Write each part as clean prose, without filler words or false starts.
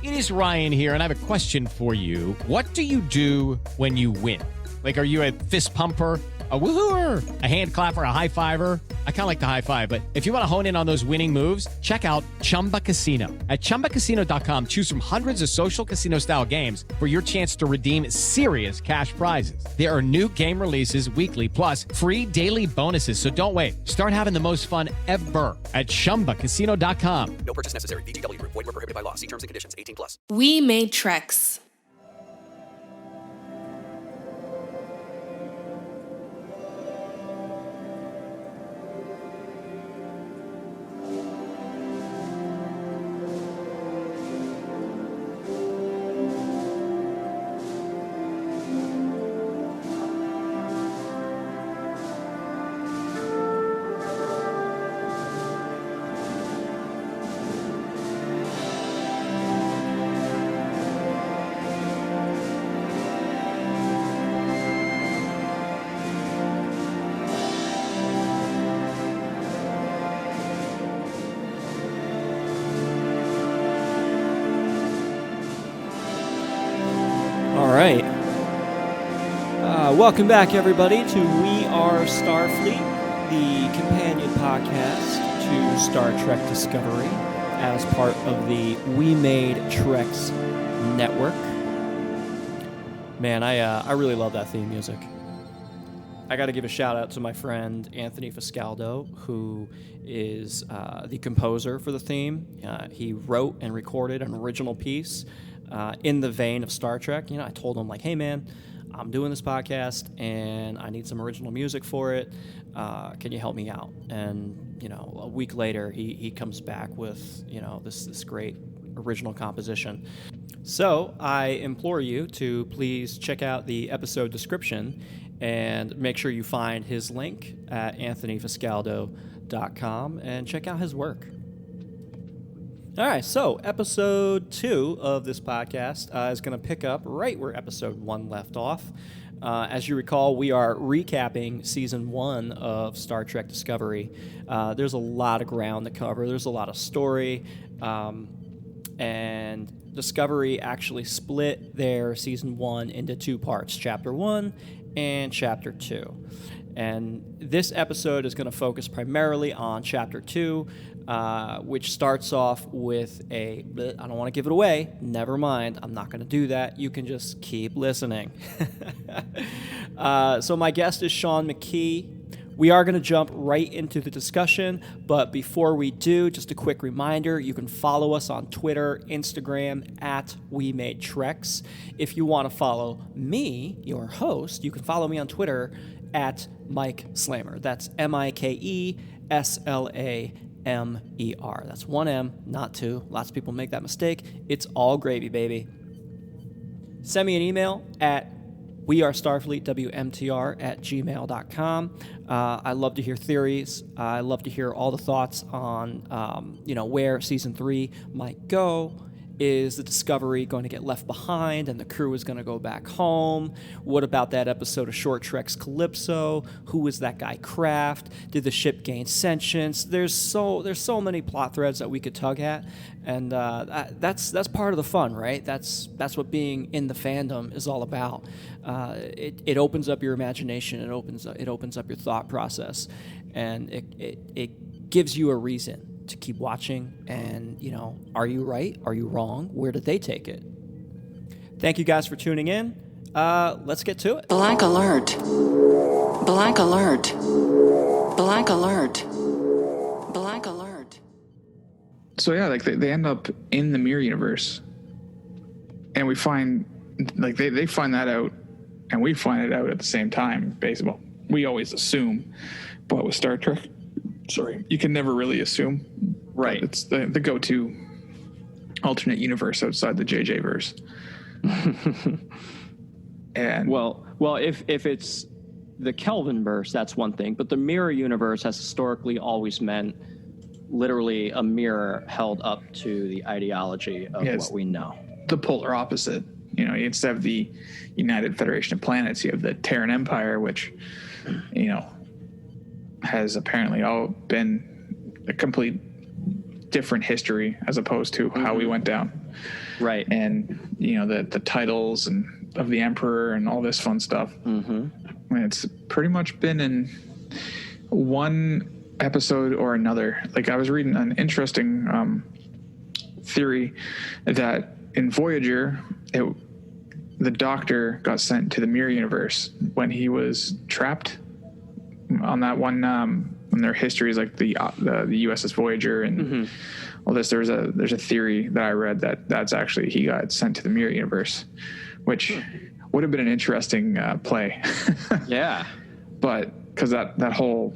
It is Ryan here, and I have a question for you. What do you do when you win? Like, are you a fist pumper, a woohooer, a hand clapper, a high fiver? I kind of like the high five, but if you want to hone in on those winning moves, check out Chumba Casino. At ChumbaCasino.com, choose from hundreds of social casino-style games for your chance to redeem serious cash prizes. There are new game releases weekly, plus free daily bonuses. So don't wait. Start having the most fun ever at ChumbaCasino.com. No purchase necessary. VGW. Void where prohibited by law. See terms and conditions. 18+. We made Treks. Welcome back, everybody, to We Are Starfleet, the companion podcast to Star Trek Discovery as part of the We Made Treks network. Man, I really love that theme music. I got to give a shout out to my friend Anthony Fiscaldo, who is the composer for the theme. He wrote and recorded an original piece in the vein of Star Trek. You know, I told him, like, hey, man, I'm doing this podcast and I need some original music for it. Can you help me out? And, you know, a week later, he comes back with, you know, this great original composition. So I implore you to please check out the episode description and make sure you find his link at anthonyfiscaldo.com and check out his work. All right, so episode 2 of this podcast is going to pick up right where episode 1 left off. As you recall, we are recapping season 1 of Star Trek Discovery. There's a lot of ground to cover. There's a lot of story, and Discovery actually split their season 1 into 2 parts, chapter 1 and chapter 2. And this episode is going to focus primarily on chapter 2, which starts off with I don't want to give it away. Never mind. I'm not going to do that. You can just keep listening. So my guest is Sean McKee. We are going to jump right into the discussion, but before we do, just a quick reminder, you can follow us on Twitter, Instagram, at We Made Treks. If you want to follow me, your host, you can follow me on Twitter at Mike Slamer. That's MikeSlamer. That's 1 M, not 2. Lots of people make that mistake. It's all gravy, baby. Send me an email at wearestarfleetwmtr@gmail.com. I love to hear theories. I love to hear all the thoughts on, where season 3 might go. Is the Discovery going to get left behind and the crew is going to go back home? What about that episode of Short Trek's Calypso? Who was that guy Kraft? Did the ship gain sentience? There's so many plot threads that we could tug at, and that's part of the fun, right? That's what being in the fandom is all about. It opens up your imagination. It opens up your thought process, and it gives you a reason to keep watching. And, are you right? Are you wrong? Where did they take it? Thank you guys for tuning in. Let's get to it. Black alert. Black alert. Black alert. Black alert. So yeah, like they end up in the mirror universe, and we find, like, they find that out, and we find it out at the same time. Basically, well, we always assume, but with Star Trek, you can never really assume. Right. It's the go-to alternate universe outside the JJ verse. And well, if it's the Kelvin verse, that's one thing, but the mirror universe has historically always meant literally a mirror held up to the ideology of what we know. The polar opposite. Instead of the United Federation of Planets, you have the Terran Empire, which, has apparently all been a complete different history as opposed to how we went down. Right. And the titles and of the emperor and all this fun stuff. And it's pretty much been in one episode or another. Like, I was reading an interesting theory that in Voyager, the Doctor got sent to the Mirror Universe when he was trapped on that one. In their histories, like the USS Voyager and all this, there's a theory that I read that's actually he got sent to the Mirror Universe, which would have been an interesting play. Yeah, but because that whole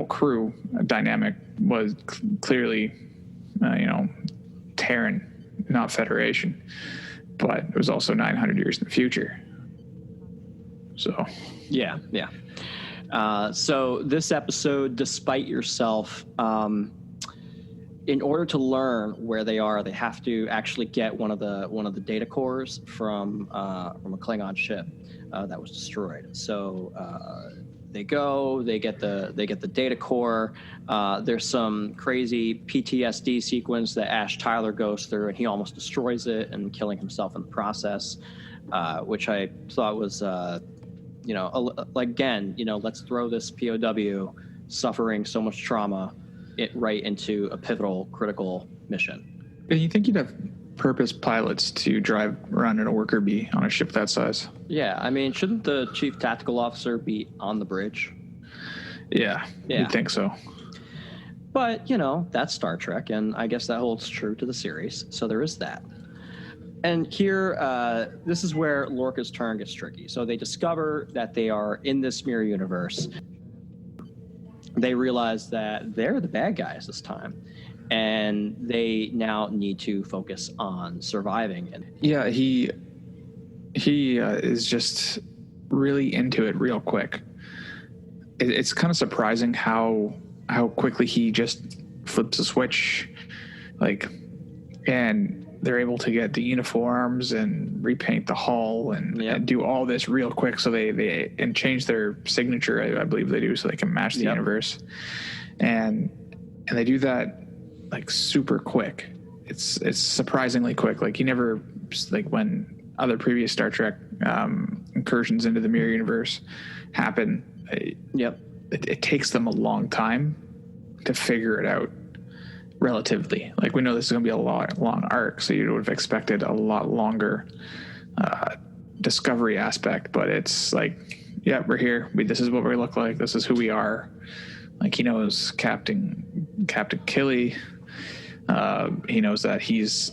crew dynamic was clearly Terran, not Federation, but it was also 900 years in the future. So yeah. So this episode, Despite Yourself, in order to learn where they are, they have to actually get one of the data cores from a Klingon ship that was destroyed. So they get the data core. There's some crazy PTSD sequence that Ash Tyler goes through, and he almost destroys it and killing himself in the process, which I thought was. Let's throw this POW suffering so much trauma right into a pivotal, critical mission. And you think you'd have purpose pilots to drive around in a worker bee on a ship that size? Yeah, I mean, shouldn't the chief tactical officer be on the bridge? Yeah. You'd think so. But, that's Star Trek, and I guess that holds true to the series, so there is that. And here, this is where Lorca's turn gets tricky. So they discover that they are in this mirror universe. They realize that they're the bad guys this time, and they now need to focus on surviving. And yeah, he is just really into it real quick. It's kind of surprising how quickly he just flips a switch, and they're able to get the uniforms and repaint the hull and do all this real quick. So they change their signature, I believe they do, so they can match the universe. And they do that super quick. It's surprisingly quick. You never, when other previous Star Trek incursions into the mirror universe happen, it takes them a long time to figure it out. Relatively, we know this is going to be a long arc, so you would have expected a lot longer discovery aspect. But it's we're here. This is what we look like. This is who we are. He knows Captain Killy. He knows that he's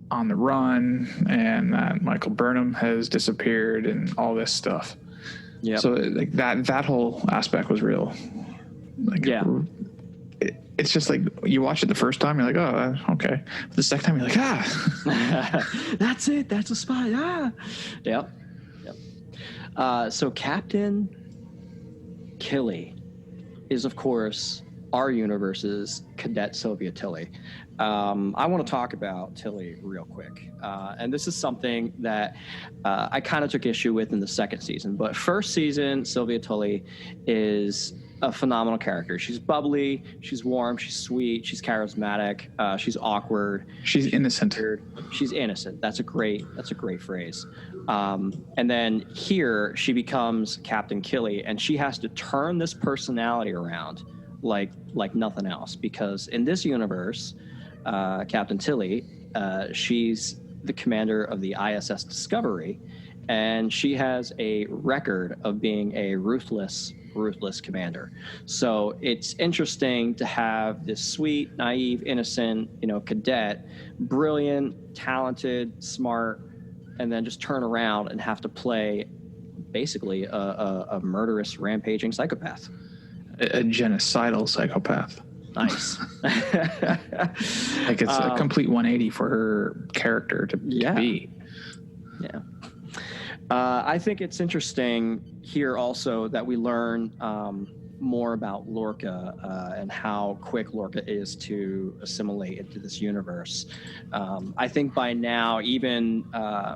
on the run and that Michael Burnham has disappeared and all this stuff. Yeah. So that whole aspect was real. It's just you watch it the first time, you're like, oh, okay. The second time, you're like, that's it. That's a spy. Yep. So Captain Killy is, of course, our universe's Cadet Sylvia Tilly. I want to talk about Tilly real quick. And this is something that I kind of took issue with in the second season. But first season, Sylvia Tilly is a phenomenal character. She's bubbly, she's warm, she's sweet, she's charismatic, she's awkward, she's innocent. She's innocent. That's a great phrase. And then here she becomes Captain Killy, and she has to turn this personality around like nothing else, because in this universe, Captain Tilly, she's the commander of the ISS Discovery, and she has a record of being a ruthless commander. So it's interesting to have this sweet, naive, innocent, cadet, brilliant, talented, smart, and then just turn around and have to play basically a murderous, rampaging psychopath. A genocidal psychopath. Nice. It's a complete 180 for her character to be. Yeah. I think it's interesting here also that we learn more about Lorca and how quick Lorca is to assimilate into this universe. I think by now, even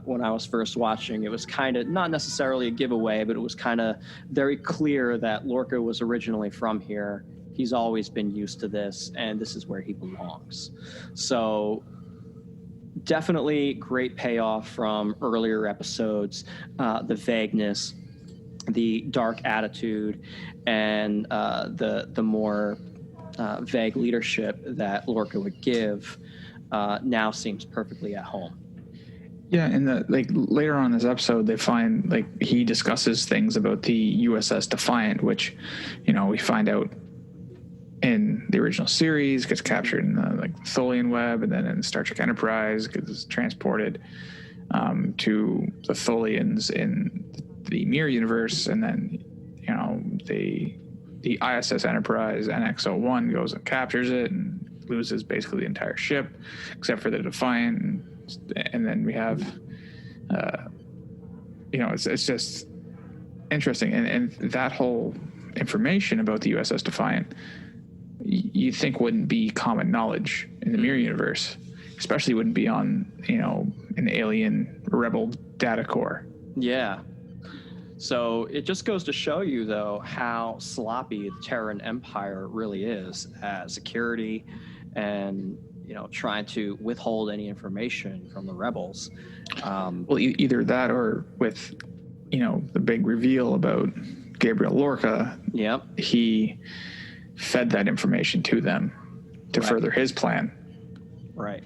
when I was first watching, it was kind of not necessarily a giveaway, but it was kind of very clear that Lorca was originally from here. He's always been used to this, and this is where he belongs. So definitely great payoff from earlier episodes. The vagueness, the dark attitude, and the more vague leadership that Lorca would give now seems perfectly at home. Yeah, and later on in this episode, they find he discusses things about the USS Defiant, which, we find out in the original series gets captured in the Tholian web, and then in Star Trek Enterprise gets transported to the Tholians in the Mirror universe, and then the ISS Enterprise NX-01 goes and captures it and loses basically the entire ship except for the Defiant, and then we have it's just interesting, and that whole information about the USS Defiant you think wouldn't be common knowledge in the Mirror universe, especially wouldn't be on an alien rebel data core. Yeah. So it just goes to show you, though, how sloppy the Terran Empire really is at security and, trying to withhold any information from the rebels. Well, either that or with, the big reveal about Gabriel Lorca. Yep. He fed that information to them to further his plan. Right.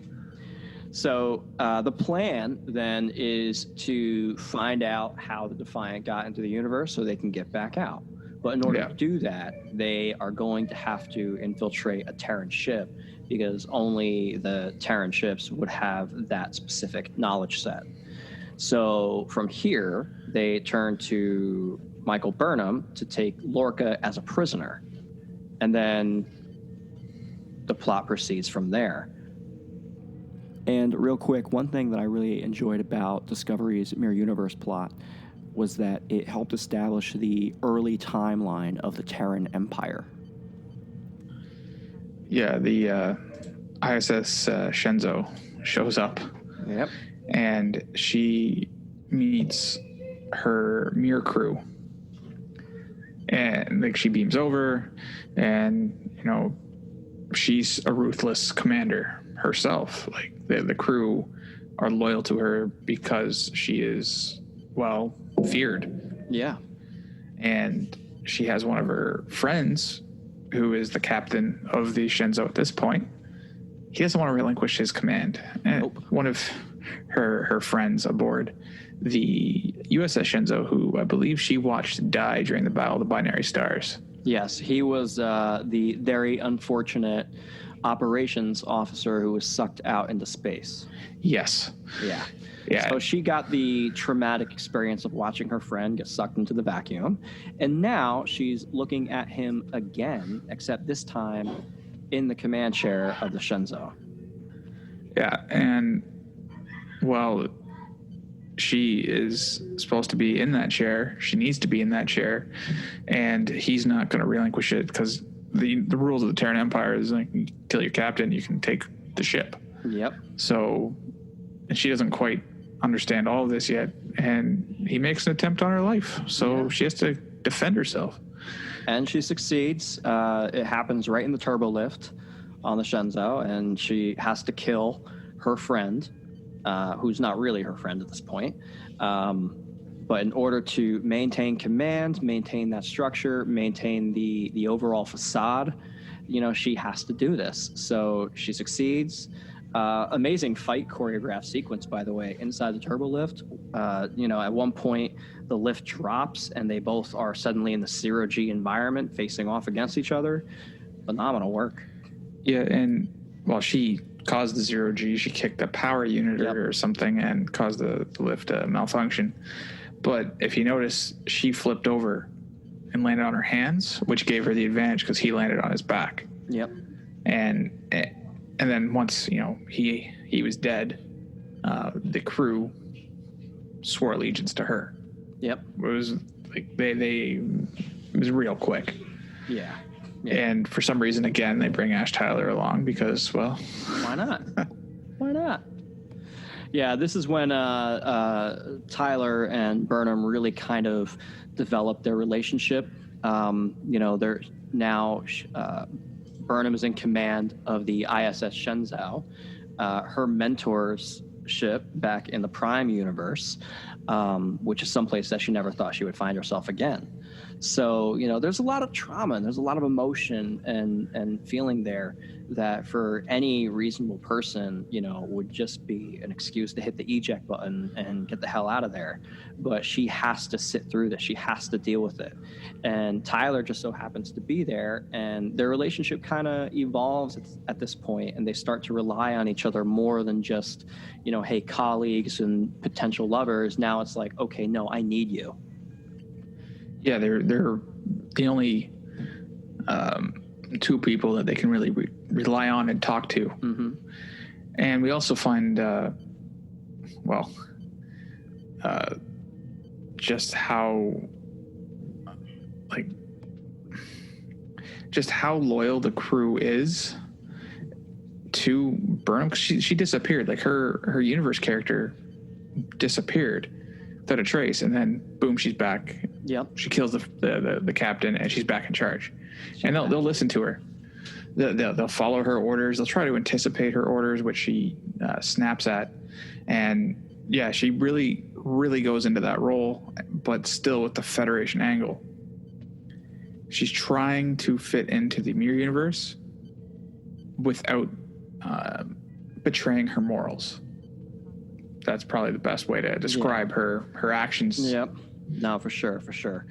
So the plan then is to find out how the Defiant got into the universe so they can get back out. But in order to do that, they are going to have to infiltrate a Terran ship because only the Terran ships would have that specific knowledge set. So from here, they turn to Michael Burnham to take Lorca as a prisoner. And then the plot proceeds from there. And real quick, one thing that I really enjoyed about Discovery's Mirror Universe plot was that it helped establish the early timeline of the Terran Empire. Yeah, the ISS Shenzhou shows up. Yep. And she meets her Mirror crew. And she beams over, and she's a ruthless commander herself. The crew are loyal to her because she is feared. Yeah. And she has one of her friends who is the captain of the Shenzhou at this point. He doesn't want to relinquish his command. And one of her friends aboard the USS Shenzhou, who I believe she watched die during the Battle of the Binary Stars. Yes, he was the very unfortunate operations officer who was sucked out into space. Yes. Yeah. Yeah. So she got the traumatic experience of watching her friend get sucked into the vacuum. And now she's looking at him again, except this time in the command chair of the Shenzhou. Yeah. And, she is supposed to be in that chair. She needs to be in that chair. And he's not going to relinquish it because the rules of the Terran Empire is you kill your captain, you can take the ship. Yep. So, and she doesn't quite understand all of this yet, and he makes an attempt on her life. So she has to defend herself. And she succeeds. It happens right in the turbo lift on the Shenzhou, and she has to kill her friend, who's not really her friend at this point. But in order to maintain command, maintain that structure, maintain the overall facade, she has to do this. So she succeeds. Amazing fight choreographed sequence, by the way, inside the turbo lift. At one point, the lift drops and they both are suddenly in the zero-G environment facing off against each other. Phenomenal work. Yeah, and she caused the zero-G. She kicked the power unit or something and caused the lift to malfunction. But if you notice, she flipped over and landed on her hands, which gave her the advantage because he landed on his back. Yep. And then once, he was dead, the crew swore allegiance to her. Yep. It was it was real quick. Yeah. And for some reason, again, they bring Ash Tyler along because, why not? Why not? Yeah, this is when Tyler and Burnham really kind of developed their relationship. They're now Burnham is in command of the ISS Shenzhou, her mentor's ship back in the Prime universe, which is someplace that she never thought she would find herself again. So, there's a lot of trauma and there's a lot of emotion and feeling there that for any reasonable person, would just be an excuse to hit the eject button and get the hell out of there. But she has to sit through this. She has to deal with it. And Tyler just so happens to be there, and their relationship kind of evolves at this point, and they start to rely on each other more than just, hey, colleagues and potential lovers. Now it's like, okay, no, I need you. Yeah, they're the only two people that they can really rely on and talk to. Mm-hmm. And we also find, just how loyal the crew is to Burnham. She disappeared. Like her universe character disappeared without a trace, and then boom, she's back. Yep. She kills the captain, and she's back in charge. And they'll listen to her. They'll follow her orders. They'll try to anticipate her orders, which she snaps at. And yeah, she really, really goes into that role, but still with the Federation angle. She's trying to fit into the Mirror universe without betraying her morals. That's probably the best way to describe her actions. Yep. No, for sure.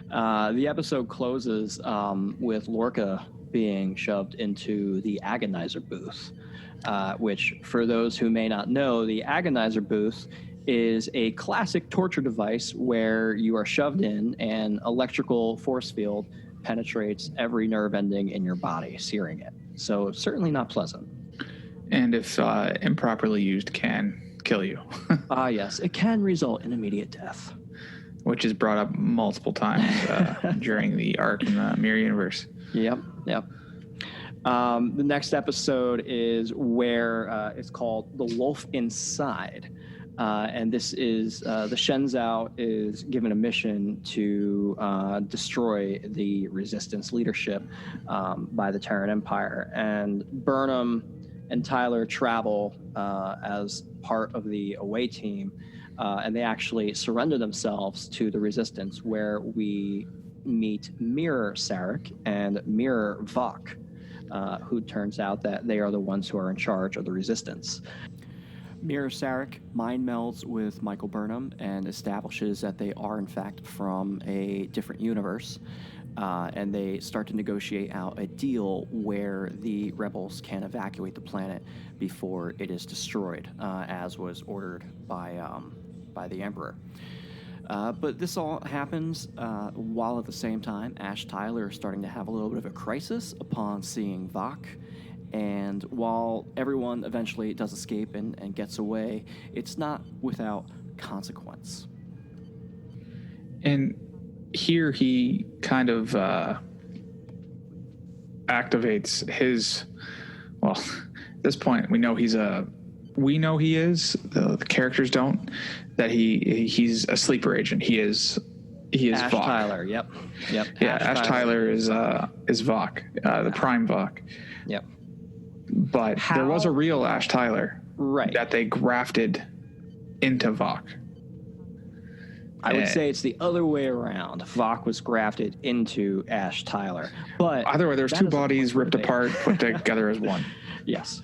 The episode closes with Lorca being shoved into the agonizer booth, which, for those who may not know, the agonizer booth is a classic torture device where you are shoved in and electrical force field penetrates every nerve ending in your body, searing it. So certainly not pleasant. And if improperly used, can kill you. Yes, it can result in immediate death. Which is brought up multiple times during the arc in the Mirror universe. Yep. The next episode is where it's called The Wolf Inside. And this is the Shenzhou is given a mission to destroy the Resistance leadership by the Terran Empire. And Burnham and Tyler travel as part of the away team. And they actually surrender themselves to the Resistance, where we meet Mirror Sarek and Mirror Vok, who turns out that they are the ones who are in charge of the Resistance. Mirror Sarek mind melds with Michael Burnham and establishes that they are, in fact, from a different universe. And they start to negotiate out a deal where the rebels can evacuate the planet before it is destroyed, as was ordered by the Emperor. But this all happens while at the same time Ash Tyler is starting to have a little bit of a crisis upon seeing Vok. And while everyone eventually does escape and gets away, it's not without consequence. And here he kind of activates his, at this point we know he is, the characters don't, that he's a sleeper agent. He is Ash Vok. Tyler, yep. Yeah, Ash Tyler is Vok, the Prime Vok. Yep. But there was a real Ash Tyler, right, that they grafted into Vok. I would say it's the other way around. Vok was grafted into Ash Tyler. But either way, there's two bodies ripped apart, put together as one. Yes.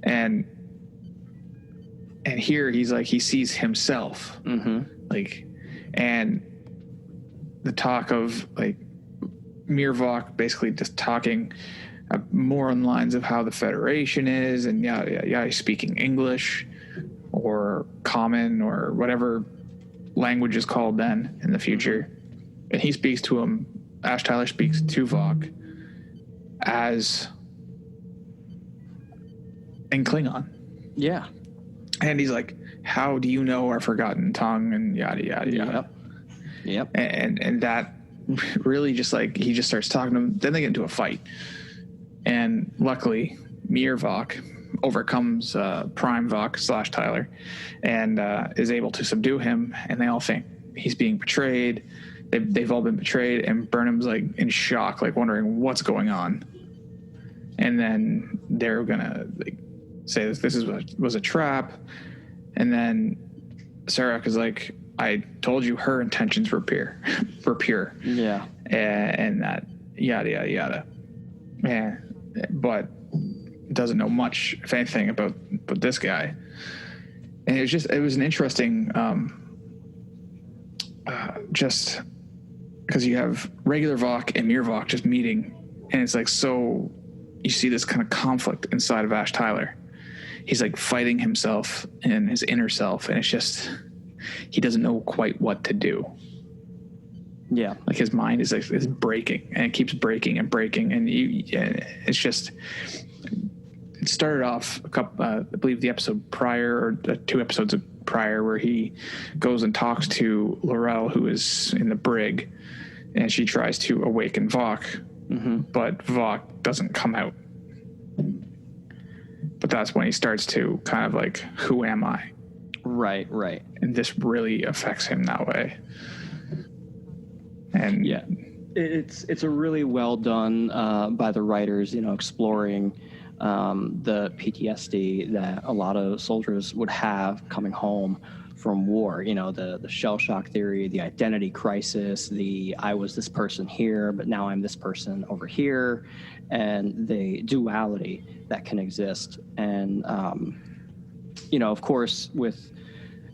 And here he's like, he sees himself. Mm-hmm. Like, and the talk of like Mir Vok basically just talking more on the lines of how the Federation is, and he's speaking English or Common or whatever language is called then in the future. And he speaks to him, Ash Tyler speaks to Vok as in Klingon. Yeah. And he's like, how do you know our forgotten tongue, and yada, yada, yada. Yep. And that really just like, he just starts talking to him. Then they get into a fight. And luckily, Mir Vok overcomes Prime Vok / Tyler and is able to subdue him. And they all think he's being betrayed. They've all been betrayed. And Burnham's like in shock, like wondering what's going on. And then they're going to like say was a trap, and then Sarek is like, I told you her intentions were pure. Yeah. And that yada yada yada. Yeah, but doesn't know much, if anything, about this guy. And it was an interesting, just because you have regular Vok and Mir Vok just meeting, and it's like, so you see this kind of conflict inside of Ash Tyler. He's like fighting himself and his inner self, and it's just, he doesn't know quite what to do. Yeah. Like his mind is breaking, and it keeps breaking and breaking. And it's just, it started off a couple, I believe the episode prior, or 2 episodes prior, where he goes and talks to Laurel, who is in the brig, and she tries to awaken Vok, but Vok doesn't come out. But that's when he starts to kind of like, who am I? Right. And this really affects him that way. And yeah, it's a really well done by the writers, exploring the PTSD that a lot of soldiers would have coming home from war. The shell shock theory, the identity crisis, I was this person here, but now I'm this person over here, and the duality that can exist. And of course,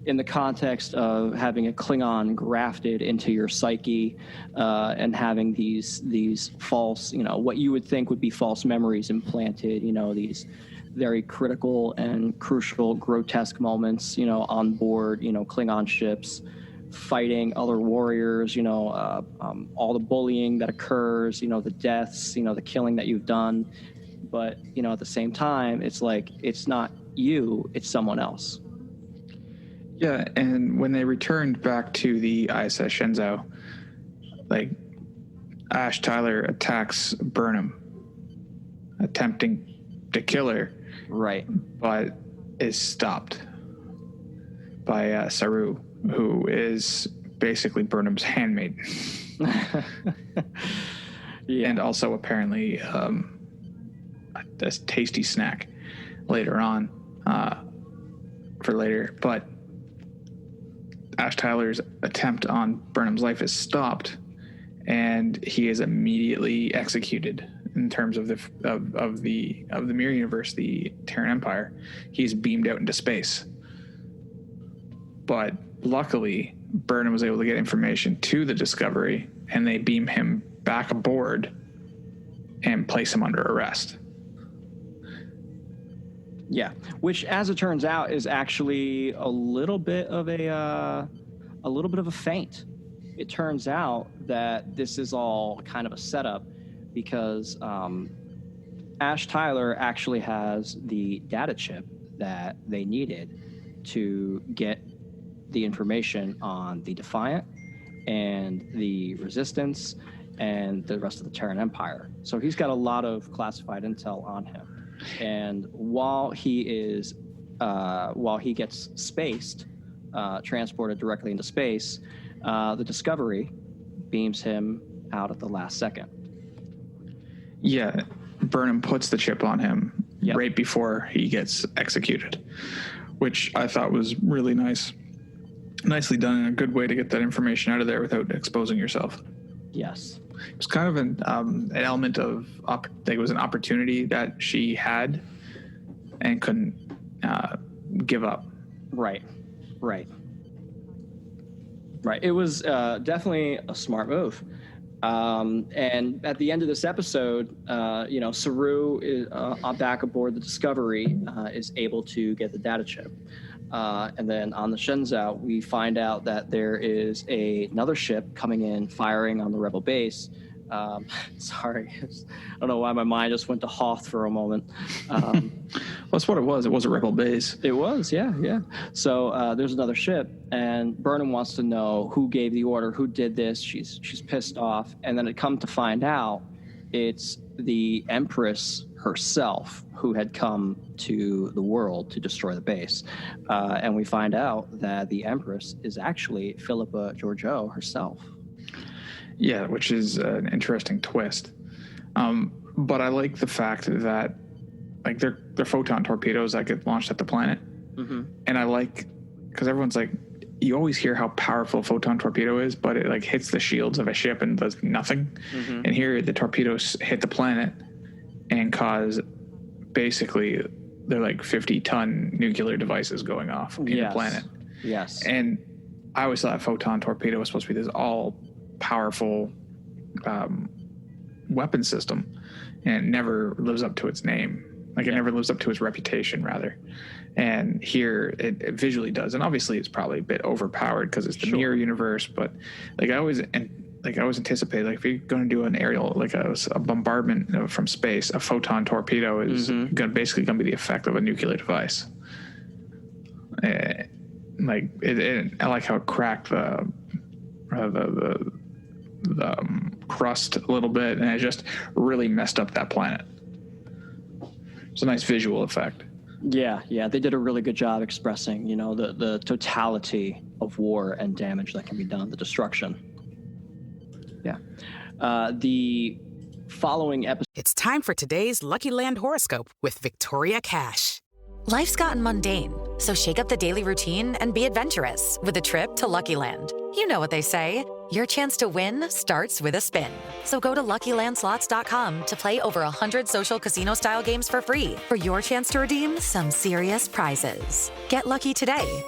in the context of having a Klingon grafted into your psyche, and having these false, what you would think would be false memories implanted, these very critical and crucial, grotesque moments, on board, Klingon ships, fighting other warriors, all the bullying that occurs, the deaths, the killing that you've done. But, at the same time, it's like, it's not you, it's someone else. Yeah, and when they returned back to the ISS Shenzhou, like, Ash Tyler attacks Burnham, attempting to kill her. Right. But is stopped by Saru, who is basically Burnham's handmaid. Yeah. And also apparently a tasty snack later on, for later. But Ash Tyler's attempt on Burnham's life is stopped, and he is immediately executed. In terms of the Mirror Universe, the Terran Empire, he's beamed out into space. But luckily, Burnham was able to get information to the Discovery, and they beam him back aboard and place him under arrest. Yeah, which, as it turns out, is actually a little bit of a feint. It turns out that this is all kind of a setup, because Ash Tyler actually has the data chip that they needed to get the information on the Defiant and the Resistance and the rest of the Terran Empire. So he's got a lot of classified intel on him. And while he gets spaced, transported directly into space, the Discovery beams him out at the last second. Yeah, Burnham puts the chip on him right before he gets executed, which I thought was really nice. Nicely done, and a good way to get that information out of there without exposing yourself. Yes. It was kind of an element of, I think it was an opportunity that she had and couldn't give up. Right. It was definitely a smart move. And at the end of this episode, Saru is back aboard the Discovery, is able to get the data chip. And then on the Shenzhou, we find out that there is another ship coming in, firing on the Rebel base. Sorry, I don't know why my mind just went to Hoth for a moment. That's what it was. It was a Rebel base. It was, yeah. So there's another ship, and Burnham wants to know who gave the order, who did this. She's pissed off, and then it come to find out it's the Empress herself who had come to the world to destroy the base. And we find out that the Empress is actually Philippa Georgiou herself. Yeah, which is an interesting twist. But I like the fact that like they're photon torpedoes that get launched at the planet. And I like, because everyone's like, you always hear how powerful a photon torpedo is, but it like hits the shields of a ship and does nothing. And here the torpedoes hit the planet and cause basically they're like 50-ton nuclear devices going off in the planet. Yes. And I always thought a photon torpedo was supposed to be this all powerful weapon system, and it never lives up to its name. Like it never lives up to its reputation, rather. And here it visually does. And obviously it's probably a bit overpowered because it's the mirror universe. But like I always anticipate, like if you're going to do an aerial, like a bombardment from space, a photon torpedo is basically going to be the effect of a nuclear device. I like how it cracked the crust a little bit, and it just really messed up that planet. It's a nice visual effect. Yeah, they did a really good job expressing, the totality of war and damage that can be done, the destruction. Yeah. The following episode. It's time for today's Lucky Land horoscope with Victoria Cash. Life's gotten mundane, so shake up the daily routine and be adventurous with a trip to Lucky Land. You know what they say, your chance to win starts with a spin. So go to LuckyLandSlots.com to play over 100 social casino-style games for free for your chance to redeem some serious prizes. Get lucky today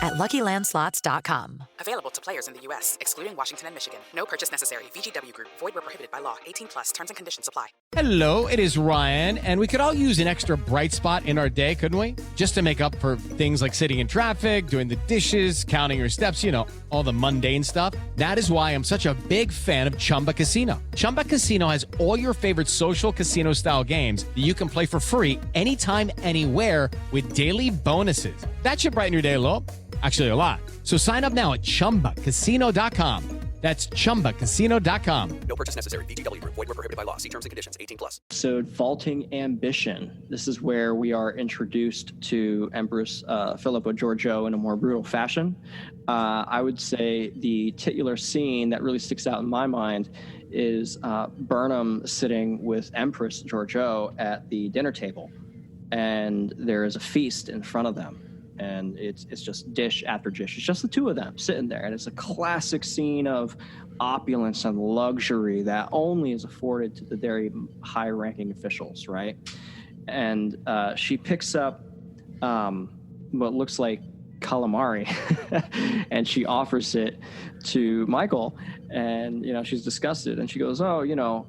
at LuckyLandSlots.com. Available to players in the U.S., excluding Washington and Michigan. No purchase necessary. VGW Group. Void where prohibited by law. 18+. Terms and conditions apply. Hello, it is Ryan, and we could all use an extra bright spot in our day, couldn't we? Just to make up for things like sitting in traffic, doing the dishes, counting your steps, all the mundane stuff. That is why I'm such a big fan of Chumba Casino. Chumba Casino has all your favorite social casino-style games that you can play for free anytime, anywhere with daily bonuses. That should brighten your day a little. Actually, a lot. So sign up now at ChumbaCasino.com. That's ChumbaCasino.com. No purchase necessary. VGW Group. Void where prohibited by law. See terms and conditions. 18+. Episode Vaulting Ambition. This is where we are introduced to Empress Philippa Georgiou in a more brutal fashion. I would say the titular scene that really sticks out in my mind is Burnham sitting with Empress Georgiou at the dinner table, and there is a feast in front of them. And it's just dish after dish. It's just the two of them sitting there. And it's a classic scene of opulence and luxury that only is afforded to the very high-ranking officials, right? And she picks up what looks like calamari, and she offers it to Michael. And, she's disgusted. And she goes, oh,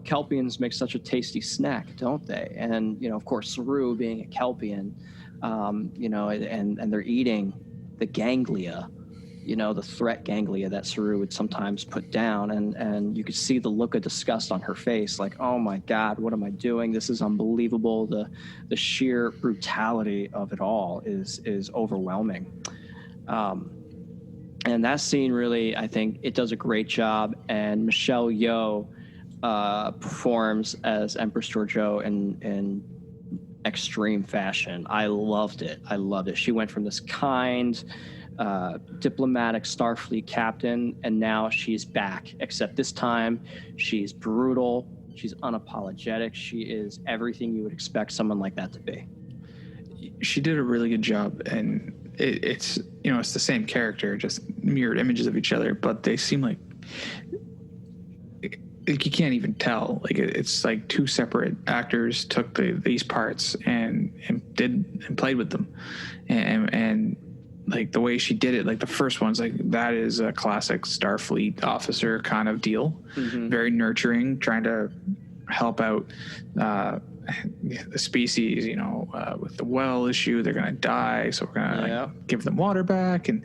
Kelpians make such a tasty snack, don't they? And, of course, Saru being a Kelpian, and they're eating the ganglia, the threat ganglia that Saru would sometimes put down. And you could see the look of disgust on her face, like, oh my God, what am I doing? This is unbelievable. The sheer brutality of it all is overwhelming. And that scene really, I think it does a great job. And Michelle Yeoh performs as Empress Georgiou in extreme fashion. I loved it. She went from this kind, diplomatic Starfleet captain, and now she's back, except this time she's brutal, she's unapologetic, she is everything you would expect someone like that to be. She did a really good job, and it's it's the same character, just mirrored images of each other, but they seem like you can't even tell. Like it's like two separate actors took these parts and played with them, and like the way she did it, like the first one's like that is a classic Starfleet officer kind of deal, very nurturing, trying to help out the species. With the well issue, they're gonna die, so we're gonna give them water back, and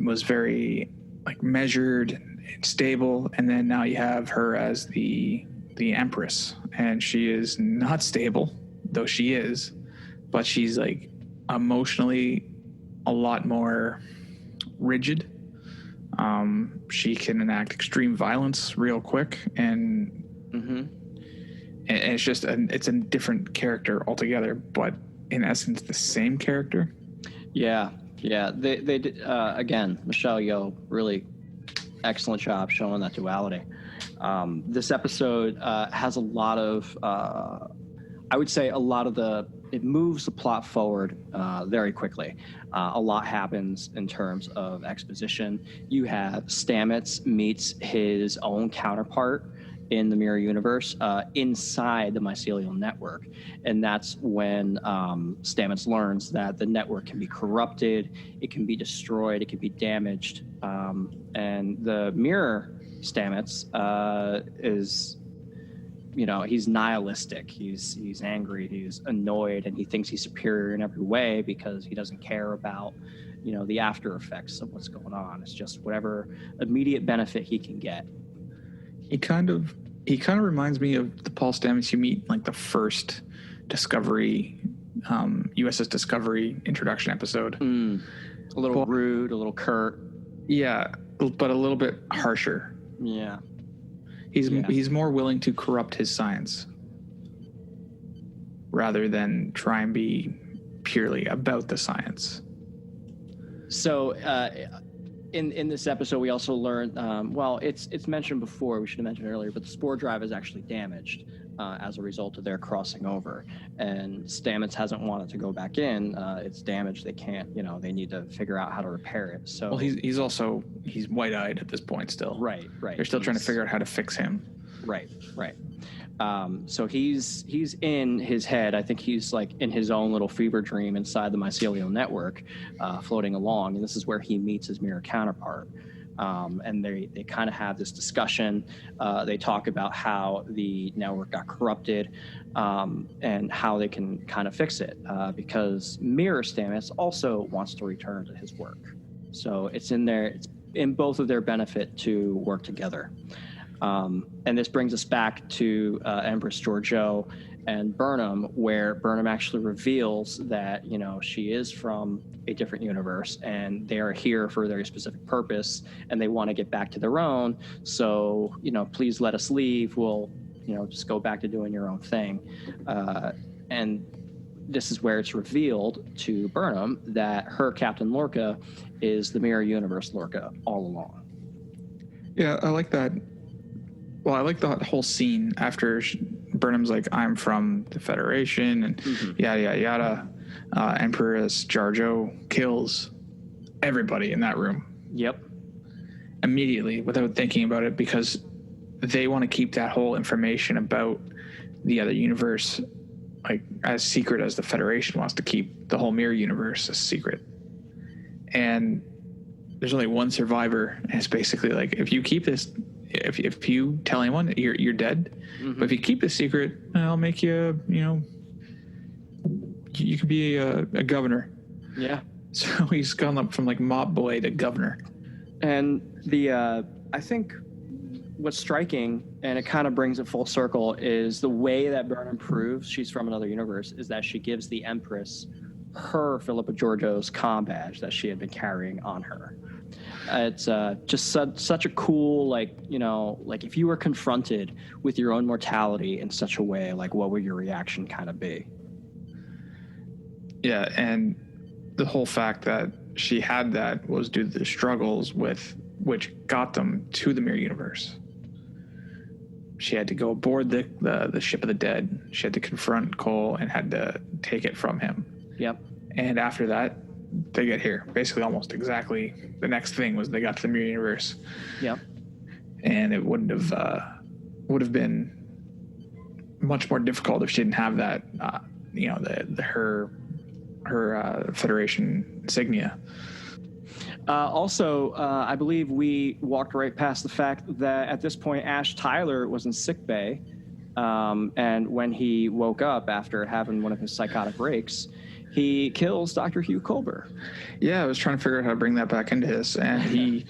was very like measured and stable. And then now you have her as the Empress, and she is not stable, though she is, but she's like emotionally a lot more rigid. She can enact extreme violence real quick, and it's just it's a different character altogether, but in essence the same character. They did again, Michelle Yeoh, really excellent job showing that duality. This episode has a lot of I would say it moves the plot forward very quickly. A lot happens in terms of exposition. You have Stamets meets his own counterpart in the mirror universe inside the mycelial network. And that's when Stamets learns that the network can be corrupted, it can be destroyed, it can be damaged. And the mirror Stamets is, he's nihilistic. He's angry, he's annoyed, and he thinks he's superior in every way because he doesn't care about, the after effects of what's going on. It's just whatever immediate benefit he can get. He kind of reminds me of the Paul Stamets you meet like the first Discovery, USS Discovery introduction episode. A little rude, a little curt. Yeah, but a little bit harsher. Yeah. He's more willing to corrupt his science rather than try and be purely about the science. So in this episode, we also learned, it's mentioned before, we should have mentioned earlier, but the spore drive is actually damaged as a result of their crossing over. And Stamets hasn't wanted to go back in. It's damaged. They can't, they need to figure out how to repair it. So well, he's wide-eyed at this point still. Right. They're still trying to figure out how to fix him. Right. So he's in his head. I think he's like in his own little fever dream inside the mycelial network, floating along. And this is where he meets his mirror counterpart. And they kind of have this discussion. They talk about how the network got corrupted and how they can kind of fix it because Mirror Stamets also wants to return to his work. So it's in both of their benefit to work together. And this brings us back to Empress Georgiou and Burnham, where Burnham actually reveals that, she is from a different universe and they are here for a very specific purpose and they want to get back to their own. So, please let us leave. We'll, just go back to doing your own thing. And this is where it's revealed to Burnham that her Captain Lorca is the Mirror Universe Lorca all along. Yeah, I like that. Well, I like that whole scene after Burnham's like, I'm from the Federation and yada, yada, yada. Empress Georgiou kills everybody in that room. Yep. Immediately without thinking about it because they want to keep that whole information about the other universe like as secret as the Federation wants to keep the whole Mirror Universe a secret. And there's only one survivor. And it's basically like, if you keep this, if you tell anyone, you're dead. But if you keep this secret, I'll make you, you could be a governor. Yeah. So he's gone up from like mob boy to governor. And I think what's striking, and it kind of brings it full circle, is the way that Burnham proves she's from another universe is that she gives the Empress her Philippa Georgiou's comm badge that she had been carrying on her. It's just such a cool, like if you were confronted with your own mortality in such a way, like what would your reaction kind of be? Yeah, and the whole fact that she had that was due to the struggles with which got them to the Mirror Universe. She had to go aboard the ship of the dead. She had to confront Cole and had to take it from him. Yep. And after that, they get here. Basically, almost exactly. The next thing was they got to the Mirror Universe. Yep. And it would have been much more difficult if she didn't have that. Her Federation insignia. Also, I believe we walked right past the fact that at this point, Ash Tyler was in sickbay. And when he woke up after having one of his psychotic breaks, he kills Dr. Hugh Culber. Yeah, I was trying to figure out how to bring that back into this. And he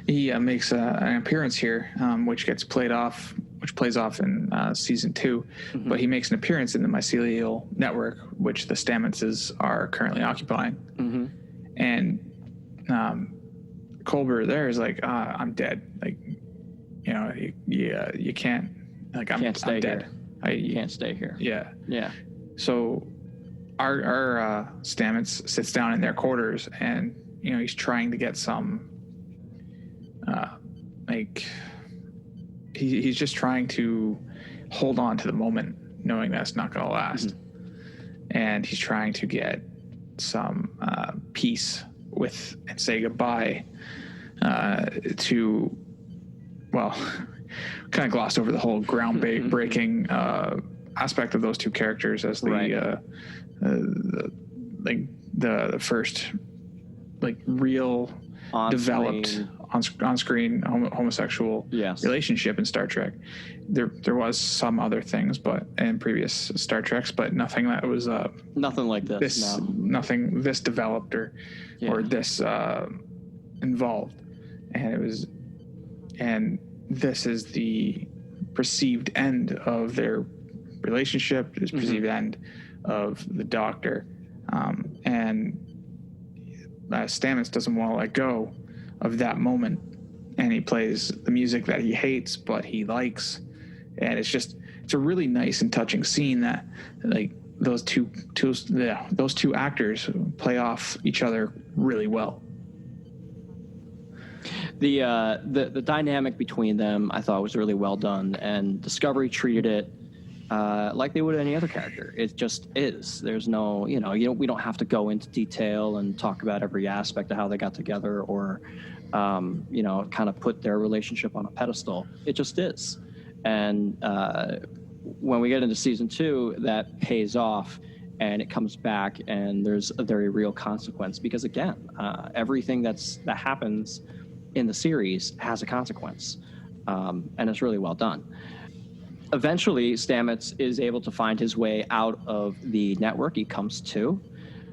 makes an appearance here, which plays off in season 2. Mm-hmm. But he makes an appearance in the mycelial network, which the Stametses are currently occupying. Mm-hmm. And Culber there is like, I'm dead. Like, you can't. Like, I'm dead. You can't stay here. Yeah. Yeah. So our Stamets sits down in their quarters, and he's trying to get some. He's just trying to hold on to the moment knowing that it's not going to last. And he's trying to get some peace with and say goodbye to, well, kind of glossed over the whole ground-breaking aspect of those two characters as the first like real developed on-screen homosexual relationship in Star Trek. There was some other things, but in previous Star Treks, but nothing that was nothing like this. Nothing this developed or this involved, and this is the perceived end of their relationship. This perceived end of the Doctor, and Stamets doesn't want to let go of that moment, and he plays the music that he hates but he likes, and it's a really nice and touching scene that like those two actors play off each other really well. The dynamic between them I thought was really well done, and Discovery treated it like they would any other character. It just is. There's no, we don't have to go into detail and talk about every aspect of how they got together or, kind of put their relationship on a pedestal. It just is. And when we get into season 2, that pays off and it comes back and there's a very real consequence because, again, everything that happens in the series has a consequence. And it's really well done. Eventually, Stamets is able to find his way out of the network. He comes to.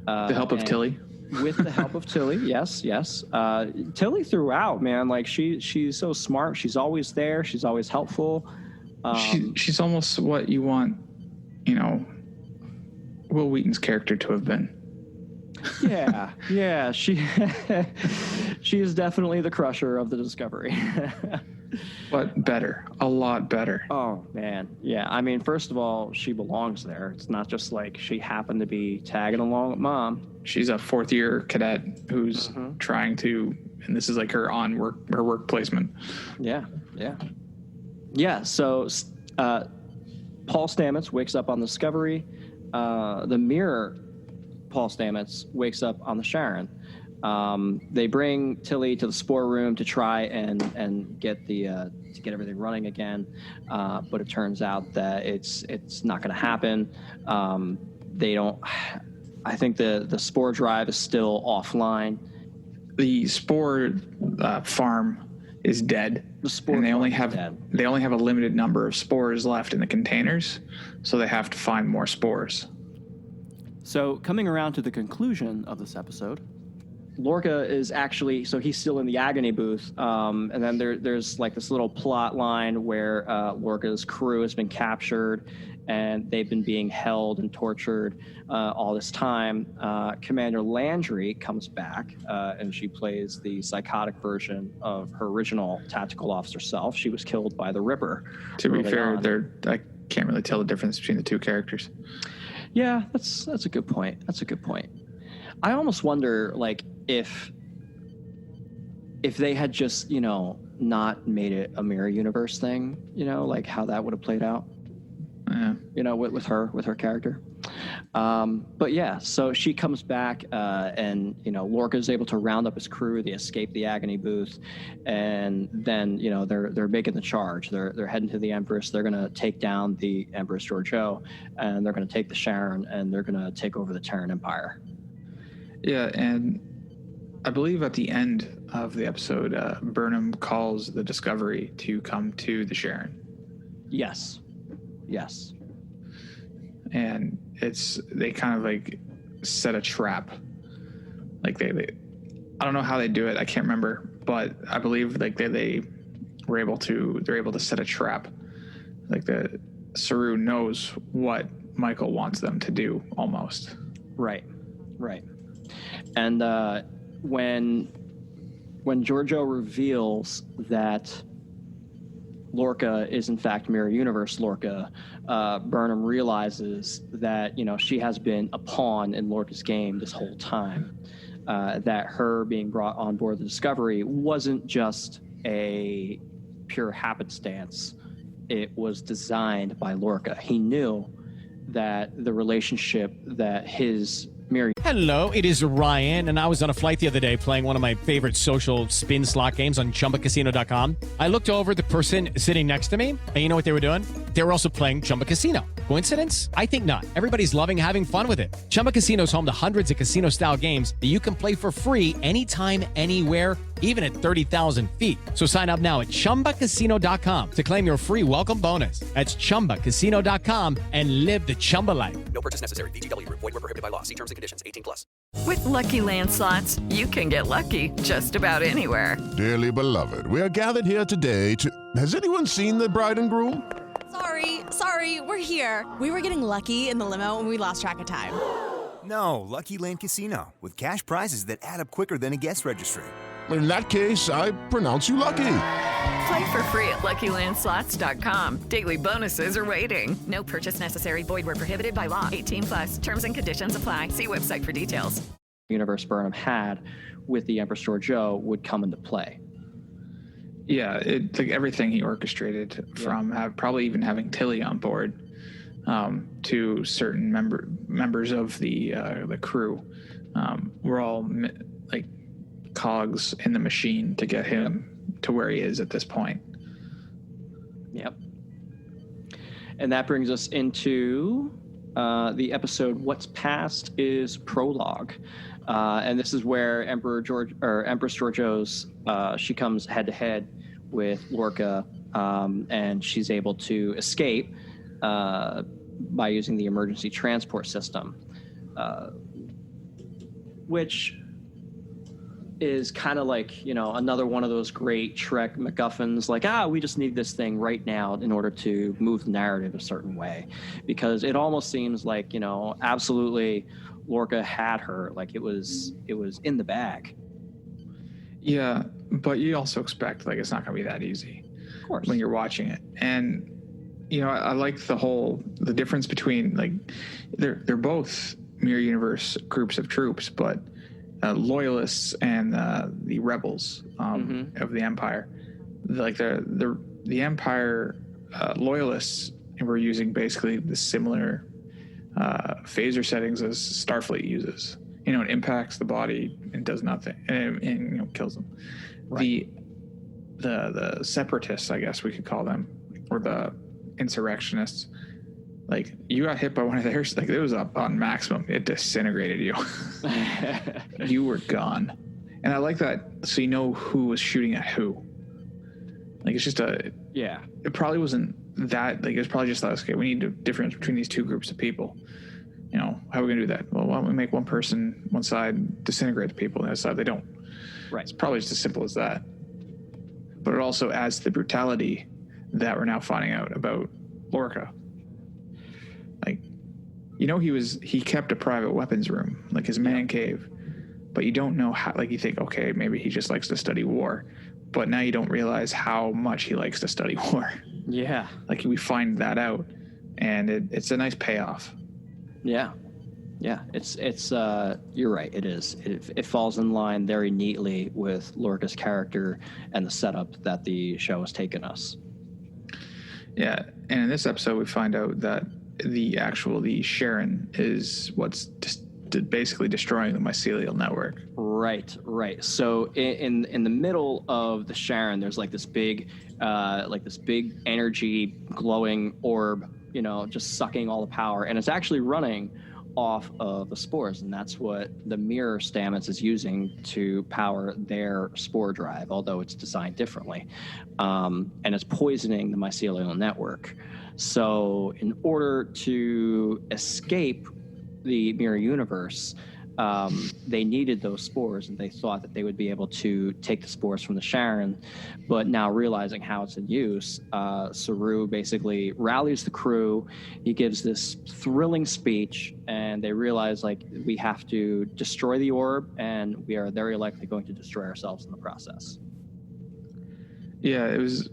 The help of Tilly. With the help of Tilly, yes. Tilly throughout, man. Like, she's so smart. She's always there. She's always helpful. She's almost what you want, Will Wheaton's character to have been. Yeah. She is definitely the crusher of the Discovery. But better, a lot better. Oh, man. Yeah, I mean, first of all, she belongs there. It's not just like she happened to be tagging along with Mom. She's a fourth-year cadet who's trying to, and this is like her work placement. Yeah. So Paul Stamets wakes up on the Discovery. The mirror Paul Stamets wakes up on the Sharon. They bring Tilly to the spore room to try and get to get everything running again, but it turns out that it's not going to happen. They don't. I think the spore drive is still offline. The spore farm is dead. The spore and they only dead. have a limited number of spores left in the containers, so they have to find more spores. So coming around to the conclusion of this episode, Lorca is actually, so he's still in the agony booth, and then there's like this little plot line where Lorca's crew has been captured and they've been being held and tortured all this time. Commander Landry comes back and she plays the psychotic version of her original tactical officer self. She was killed by the Ripper. To be fair, I can't really tell the difference between the two characters. Yeah, that's a good point. I almost wonder, like, if they had just, not made it a mirror universe thing, like how that would have played out. Yeah. With her character. But yeah, so she comes back, and Lorca is able to round up his crew. They escape the agony booth, and then they're making the charge. They're heading to the Empress. They're gonna take down the Empress Georgiou, and they're gonna take the Sharon, and they're gonna take over the Terran Empire. Yeah, and I believe at the end of the episode, Burnham calls the Discovery to come to the Sharon. Yes. And they kind of like set a trap. Like they I don't know how they do it. I can't remember, but I believe like they're able to set a trap. Like the Saru knows what Michael wants them to do almost. Right. And when Georgiou reveals that Lorca is in fact Mirror Universe Lorca, Burnham realizes that she has been a pawn in Lorca's game this whole time. That her being brought on board the Discovery wasn't just a pure happenstance. It was designed by Lorca. He knew that the relationship that his mirror. Hello, it is Ryan, and I was on a flight the other day playing one of my favorite social spin slot games on ChumbaCasino.com. I looked over at the person sitting next to me, and you know what they were doing? They were also playing Chumba Casino. Coincidence? I think not. Everybody's loving having fun with it. Chumba Casino is home to hundreds of casino-style games that you can play for free anytime, anywhere, even at 30,000 feet. So sign up now at ChumbaCasino.com to claim your free welcome bonus. That's ChumbaCasino.com and live the Chumba life. No purchase necessary. VGW Group. Void were prohibited by law. See terms and conditions. 18+. With Lucky Land Slots, you can get lucky just about anywhere. Dearly beloved, we are gathered here today to... Has anyone seen the bride and groom? Sorry, we're here. We were getting lucky in the limo and we lost track of time. No, Lucky Land Casino, with cash prizes that add up quicker than a guest registry. In that case, I pronounce you lucky. Play for free at LuckyLandSlots.com. Daily bonuses are waiting. No purchase necessary. Void where prohibited by law. 18+. Terms and conditions apply. See website for details. Universe Burnham had with the Empress Georgiou would come into play. Yeah, it's like everything he orchestrated from probably even having Tilly on board to certain members of the crew. We're all like cogs in the machine to get him to where he is at this point. Yep. And that brings us into the episode What's Past is Prologue. And this is where Empress Georgiou's she comes head to head with Lorca, and she's able to escape by using the emergency transport system, which is kind of like, another one of those great Trek MacGuffins, like, we just need this thing right now in order to move the narrative a certain way, because it almost seems like, absolutely Lorca had her, like it was in the bag. Yeah, but you also expect like it's not going to be that easy, of course, when you're watching it. And I like the difference between, like, they're both mirror universe groups of troops, but loyalists and the rebels of the Empire, like the Empire loyalists were using basically the similar phaser settings as Starfleet uses. It impacts the body and does nothing, and kills them. Right. The separatists, I guess we could call them, or the insurrectionists, like, you got hit by one of theirs, like, it was up on maximum, it disintegrated you. You were gone. And I like that, so you know who was shooting at who. Like, it's just it probably wasn't that, like, it was probably just like, okay, we need a difference between these two groups of people. How are we gonna do that? Well, why don't we make one person, one side disintegrate the people, and the other side they don't. Right. It's probably just as simple as that. But it also adds to the brutality that we're now finding out about Lorca. Like, he kept a private weapons room, like his man cave, but you don't know how, like, you think, okay, maybe he just likes to study war, but now you don't realize how much he likes to study war. Yeah. Like, we find that out, and it's a nice payoff. Yeah. Yeah, it's you're right, it is. It falls in line very neatly with Lorca's character and the setup that the show has taken us. Yeah, and in this episode we find out that the Sharon is what's basically destroying the mycelial network. Right. So in the middle of the Sharon, there's like this big energy glowing orb, just sucking all the power, and it's actually running off of the spores, and that's what the mirror Stamets is using to power their spore drive, although it's designed differently, and it's poisoning the mycelial network. So in order to escape the mirror universe, they needed those spores, and they thought that they would be able to take the spores from the Sharon. But now realizing how it's in use, Saru basically rallies the crew. He gives this thrilling speech, and they realize, like, we have to destroy the orb, and we are very likely going to destroy ourselves in the process. Yeah, it was,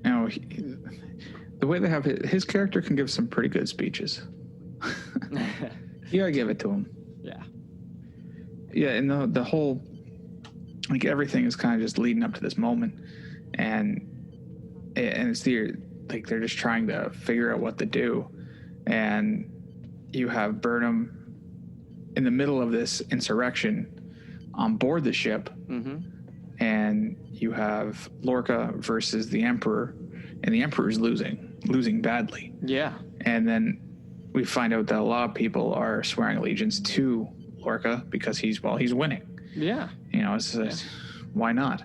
the way they have his character can give some pretty good speeches. You gotta give it to him. Yeah, and the whole, like, everything is kind of just leading up to this moment, and it's they're just trying to figure out what to do, and you have Burnham in the middle of this insurrection on board the ship, and you have Lorca versus the Emperor, and the Emperor's losing badly. Yeah. And then we find out that a lot of people are swearing allegiance to Lorca because he's winning. Yeah. You know, why not?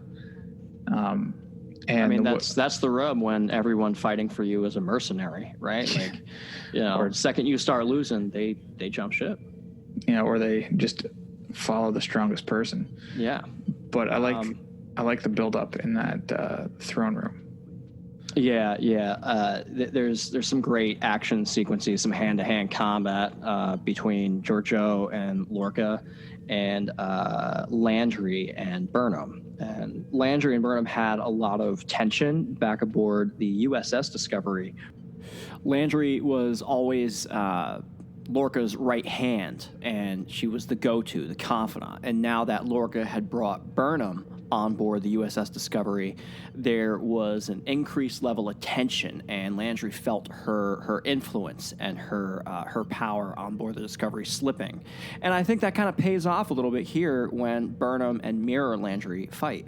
And I mean, that's the rub when everyone fighting for you is a mercenary, right? Like, you know, or the second you start losing, they jump ship. You know, or they just follow the strongest person. Yeah. But I like the build up in that throne room. Yeah. There's some great action sequences, some hand-to-hand combat between Giorgio and Lorca, and Landry and Burnham. And Landry and Burnham had a lot of tension back aboard the USS Discovery. Landry was always Lorca's right hand, and she was the go-to, the confidant. And now that Lorca had brought Burnham on board the USS Discovery, there was an increased level of tension, and Landry felt her influence and her power on board the Discovery slipping. And I think that kind of pays off a little bit here when Burnham and Mirror Landry fight.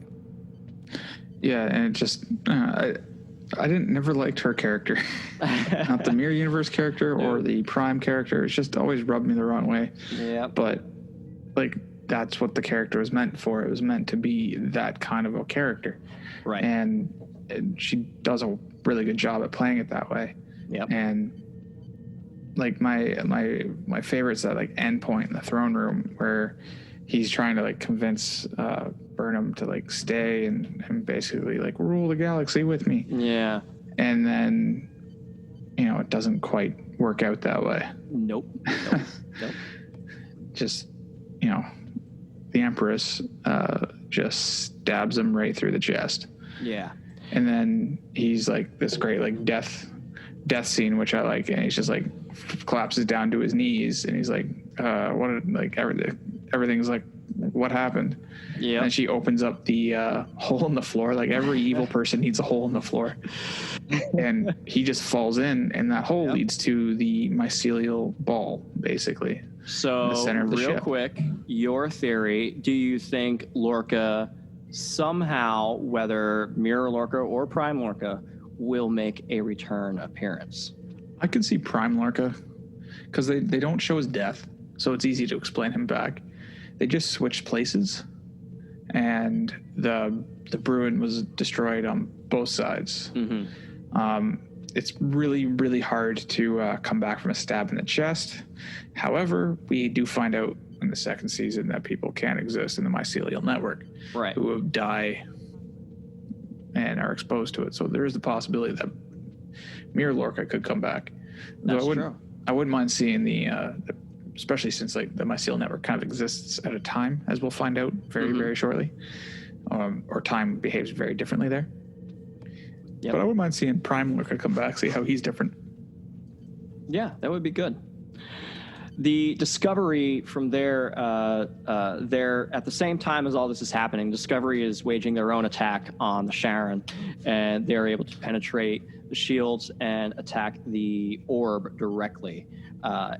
Yeah, and it just I never liked her character, not the Mirror Universe character or the Prime character. It's just always rubbed me the wrong way. Yeah, but like, that's what the character was meant for. It was meant to be that kind of a character. Right. And she does a really good job at playing it that way. Yep. And like my favorite's that like end point in the throne room where he's trying to like convince Burnham to like stay and basically like rule the galaxy with me. Yeah. And then, you know, it doesn't quite work out that way. Nope. Just, you know, the Empress just stabs him right through the chest. Yeah. And then he's like this great like death scene, which I like, and he's just like collapses down to his knees, and he's like, everything's like, what happened? Yeah. And she opens up the hole in the floor. Like every evil person needs a hole in the floor, and he just falls in, and that hole leads to the mycelial ball, basically. So, the center of the real ship. quick, your theory: do you think Lorca somehow, whether Mirror Lorca or Prime Lorca, will make a return appearance? I could see Prime Lorca, because they don't show his death, so it's easy to explain him back. They just switched places, and the Bruin was destroyed on both sides. It's really, really hard to come back from a stab in the chest. However, we do find out in the second season that people can exist in the mycelial network, right, who die and are exposed to it. So there is the possibility that Mirror Lorca could come back. That's true. I wouldn't mind seeing the especially since like the mycelial network kind of exists at a time, as we'll find out very, very shortly, or time behaves very differently there. Yep. But I wouldn't mind seeing Prime Lorca come back, see how he's different. Yeah, that would be good. The Discovery from there at the same time as all this is happening, Discovery is waging their own attack on the Sharon, and they're able to penetrate the shields and attack the orb directly,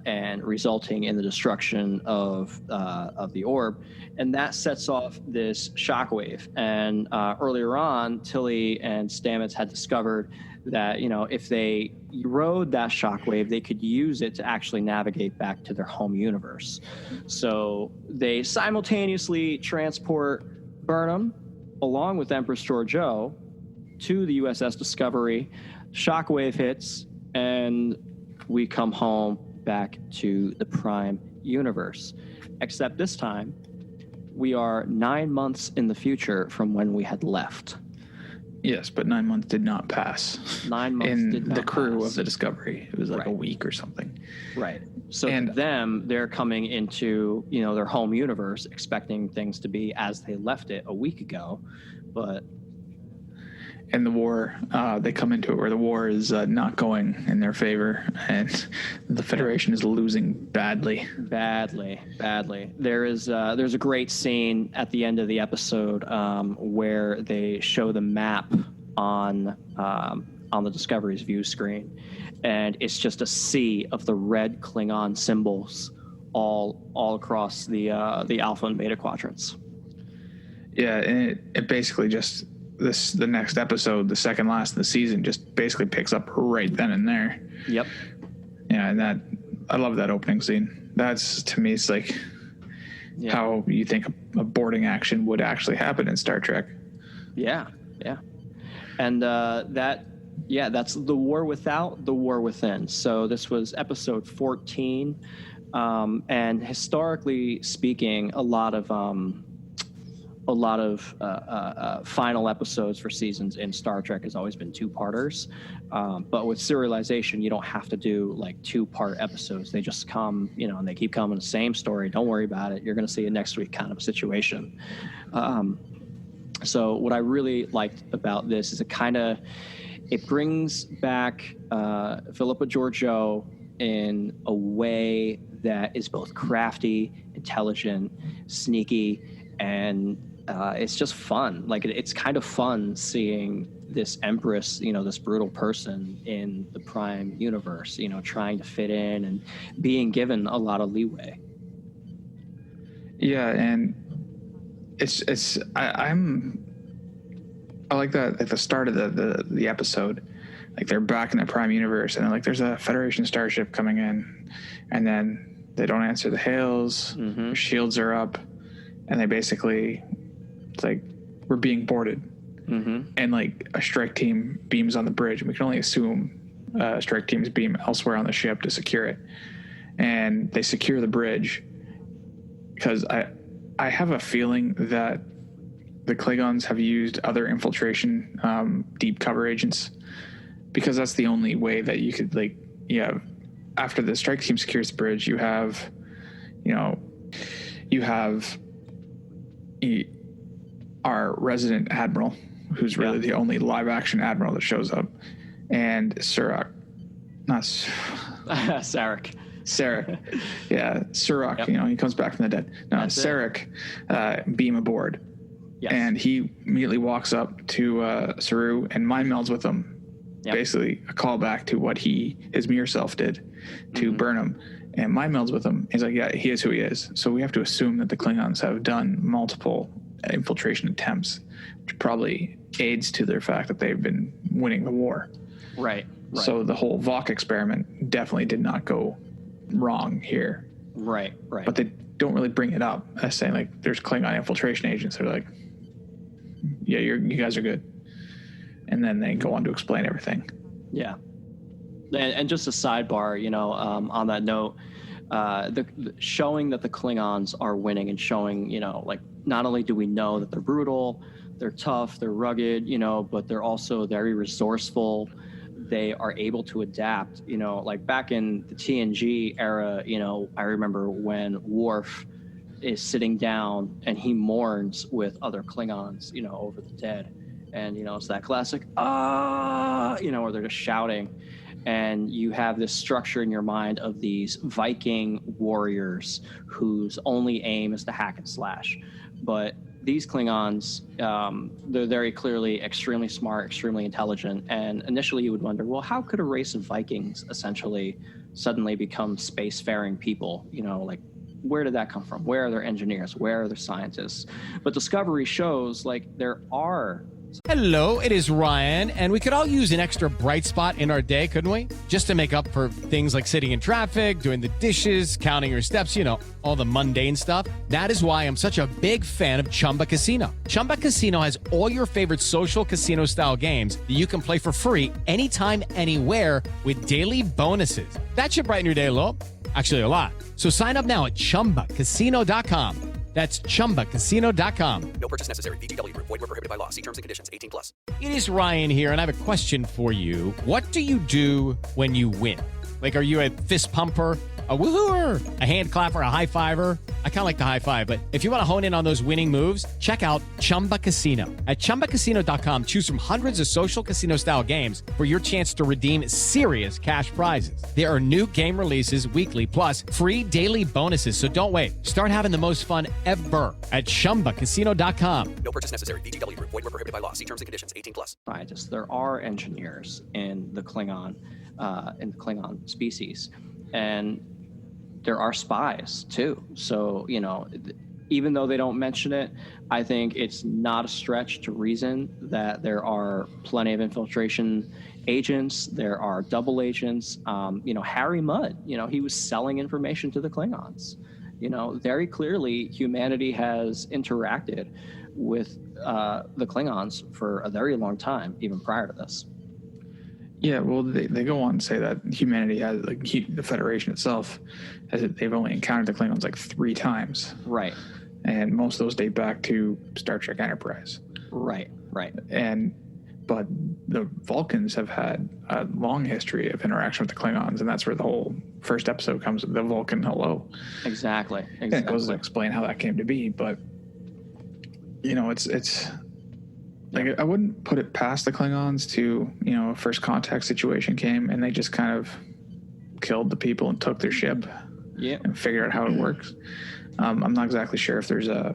and resulting in the destruction of the orb. And that sets off this shockwave. And earlier on, Tilly and Stamets had discovered that, you know, if they rode that shockwave, they could use it to actually navigate back to their home universe. So they simultaneously transport Burnham along with Empress Georgiou to the USS Discovery. Shockwave hits, and we come home back to the Prime universe. Except this time, we are 9 months in the future from when we had left. Yes, but 9 months did not pass. 9 months in did not the crew pass. of the Discovery. It was like a week or something. Right. So to them, they're coming into, you know, their home universe, expecting things to be as they left it a week ago, but. And the war, they come into it where the war is not going in their favor, and the Federation is losing badly. Badly. There's a great scene at the end of the episode where they show the map on on the Discovery's view screen, and it's just a sea of the red Klingon symbols all across the Alpha and Beta quadrants. Yeah, and it basically just the next episode, the second last of the season, just basically picks up right then and there. Yep. Yeah, and I love that opening scene. That's, to me, it's like how you think a boarding action would actually happen in Star Trek. Yeah. And that's the war without, the war within. So this was episode 14, and historically speaking, a lot of final episodes for seasons in Star Trek has always been two-parters. But with serialization, you don't have to do like 2-part episodes. They just come, and they keep coming, the same story. Don't worry about it. You're going to see it next week kind of situation. So what I really liked about this is it brings back Philippa Georgiou in a way that is both crafty, intelligent, sneaky, and it's just fun. Like it's kind of fun seeing this Empress, this brutal person in the Prime universe, trying to fit in and being given a lot of leeway. Yeah, and I like that at the start of the episode, like they're back in the Prime universe, and like there's a Federation starship coming in, and then they don't answer the hails. Mm-hmm. Their shields are up, and they basically, it's like, we're being boarded. Mm-hmm. And like a strike team beams on the bridge, and we can only assume strike teams beam elsewhere on the ship to secure it. And they secure the bridge because I have a feeling that the Klingons have used other infiltration deep cover agents, because that's the only way that you could, like, after the strike team secures the bridge, you have our resident admiral, who's really the only live action admiral that shows up, and Sarek. Yeah, Sarek. Yep. He comes back from the dead. No, Sarek beam aboard. Yes. And he immediately walks up to Saru and mind melds with him. Yep. Basically a callback to what his mere self did to Burnham, and mind melds with him. He's like, yeah, he is who he is. So we have to assume that the Klingons have done multiple infiltration attempts, which probably aids to their fact that they've been winning the war. Right. So the whole Vok experiment definitely did not go wrong here. Right. But they don't really bring it up as saying, like, there's Klingon infiltration agents. They're like, yeah, you guys are good. And then they go on to explain everything. Yeah. And just a sidebar, on that note, the showing that the Klingons are winning and showing, like, not only do we know that they're brutal, they're tough, they're rugged, but they're also very resourceful. They are able to adapt, like back in the TNG era, I remember when Worf is sitting down and he mourns with other Klingons, over the dead. And, it's that classic, where they're just shouting. And you have this structure in your mind of these Viking warriors whose only aim is to hack and slash. But these Klingons, they're very clearly extremely smart, extremely intelligent. And initially you would wonder, well, how could a race of Vikings essentially suddenly become spacefaring people? Like, where did that come from? Where are their engineers? Where are their scientists? But Discovery shows, like, there are. Hello, it is Ryan, and we could all use an extra bright spot in our day, couldn't we? Just to make up for things like sitting in traffic, doing the dishes, counting your steps, all the mundane stuff. That is why I'm such a big fan of Chumba Casino. Chumba Casino has all your favorite social casino-style games that you can play for free anytime, anywhere with daily bonuses. That should brighten your day a little. Actually, a lot. So sign up now at ChumbaCasino.com. That's ChumbaCasino.com. No purchase necessary. VGW Group. Void where prohibited by law. See terms and conditions. 18+. It is Ryan here, and I have a question for you. What do you do when you win? Like, are you a fist pumper? A woohooer, a hand clapper, a high fiver. I kind of like the high five, but if you want to hone in on those winning moves, check out Chumba Casino. At ChumbaCasino.com, choose from hundreds of social casino style games for your chance to redeem serious cash prizes. There are new game releases weekly, plus free daily bonuses. So don't wait. Start having the most fun ever at ChumbaCasino.com. No purchase necessary. VGW Group. Void were prohibited by law. See terms and conditions. 18+. Scientists. There are engineers in the Klingon species, and there are spies too. So, even though they don't mention it, I think it's not a stretch to reason that there are plenty of infiltration agents. There are double agents. Harry Mudd, he was selling information to the Klingons. Very clearly humanity has interacted with the Klingons for a very long time, even prior to this. Yeah, well, they go on to say that humanity has, the Federation itself, they've only encountered the Klingons 3 times. Right. And most of those date back to Star Trek Enterprise. Right. But the Vulcans have had a long history of interaction with the Klingons, and that's where the whole first episode comes, the Vulcan hello. Exactly. And it goes to explain how that came to be, but, it's I wouldn't put it past the Klingons to, a first contact situation came and they just kind of killed the people and took their ship and figured out how it works. I'm not exactly sure if there's a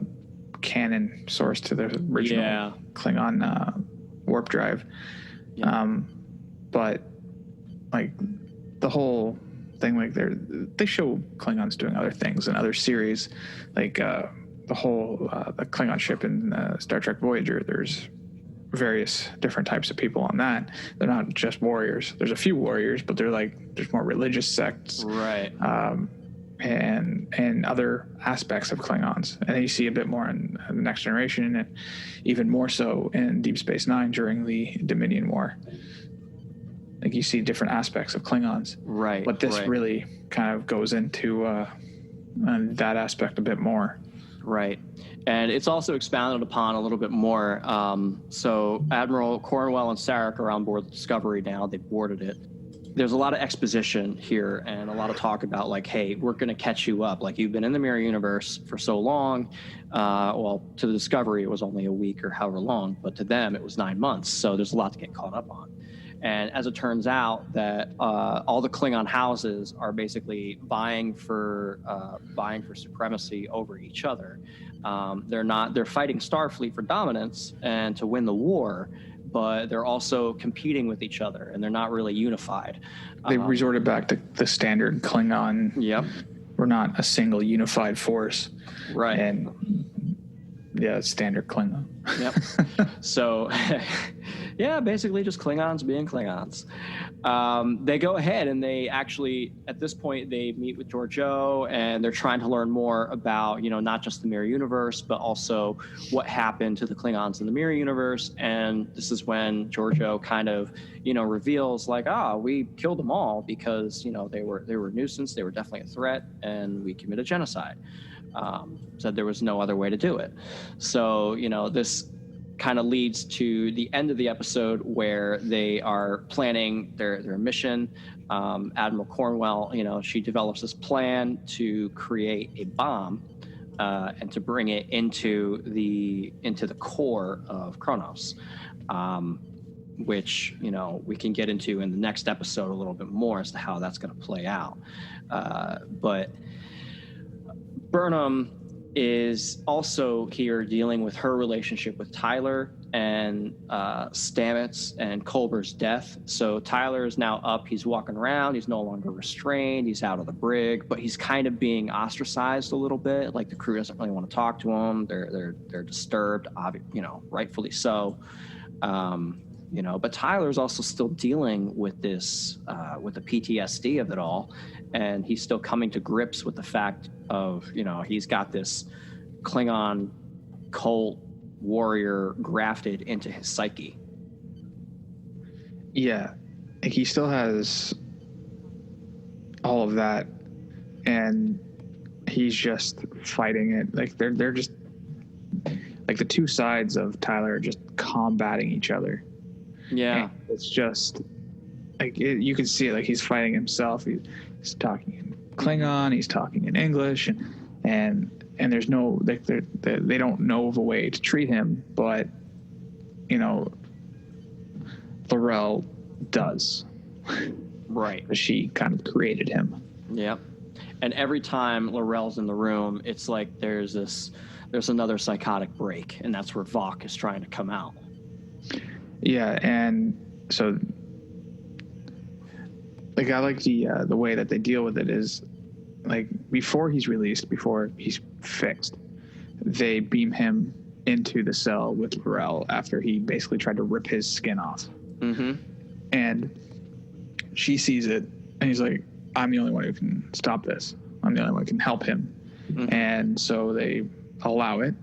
canon source to the original Klingon warp drive. But the whole thing, they show Klingons doing other things in other series, the Klingon ship in Star Trek Voyager. There's various different types of people on that. They're not just warriors. There's a few warriors, but there's more religious sects, right? And other aspects of Klingons, and then you see a bit more in the Next Generation, and even more so in Deep Space Nine during the Dominion War. You see different aspects of Klingons, right? But this really kind of goes into that aspect a bit more. Right. And it's also expounded upon a little bit more. So Admiral Cornwell and Sarek are on board the Discovery now. They boarded it. There's a lot of exposition here and a lot of talk about hey, we're going to catch you up. You've been in the Mirror Universe for so long. Well, to the Discovery, it was only a week or however long, but to them, it was 9 months. So there's a lot to get caught up on. And as it turns out, that all the Klingon houses are basically vying for supremacy over each other. They're fighting Starfleet for dominance and to win the war, but they're also competing with each other, and they're not really unified. They resorted back to the standard Klingon. Yep. We're not a single unified force. Right. And standard Klingon. Yep. So, basically just Klingons being Klingons. They go ahead and they actually, at this point, they meet with Georgiou, and they're trying to learn more about, not just the Mirror Universe, but also what happened to the Klingons in the Mirror Universe. And this is when Georgiou kind of, reveals we killed them all because, they were a nuisance. They were definitely a threat, and we committed genocide. Said there was no other way to do it. So, this kind of leads to the end of the episode where they are planning their mission. Admiral Cornwell, she develops this plan to create a bomb and to bring it into the core of Kronos, which, we can get into in the next episode a little bit more as to how that's going to play out. But Burnham is also here dealing with her relationship with Tyler and Stamets and Culber's death. So Tyler is now up. He's walking around. He's no longer restrained. He's out of the brig, but he's kind of being ostracized a little bit. The crew doesn't really want to talk to him. They're disturbed, rightfully so. But Tyler's also still dealing with this, with the PTSD of it all. And he's still coming to grips with the fact of, he's got this Klingon cult warrior grafted into his psyche. Yeah. He still has all of that, and he's just fighting it. They're just the two sides of Tyler are just combating each other. Yeah. And it's just you can see it. He's fighting himself. He's talking in Klingon. He's talking in English, and there's no they don't know of a way to treat him, but L'Rell does. Right. She kind of created him. Yep. And every time L'Rell's in the room, it's like there's another psychotic break, and that's where Vok is trying to come out. Yeah, and so I like the way that they deal with it is before he's released, before he's fixed, they beam him into the cell with L'Rell after he basically tried to rip his skin off. Mm-hmm. And she sees it, and he's like, I'm the only one who can stop this. I'm the only one who can help him. Mm-hmm. And so they allow it,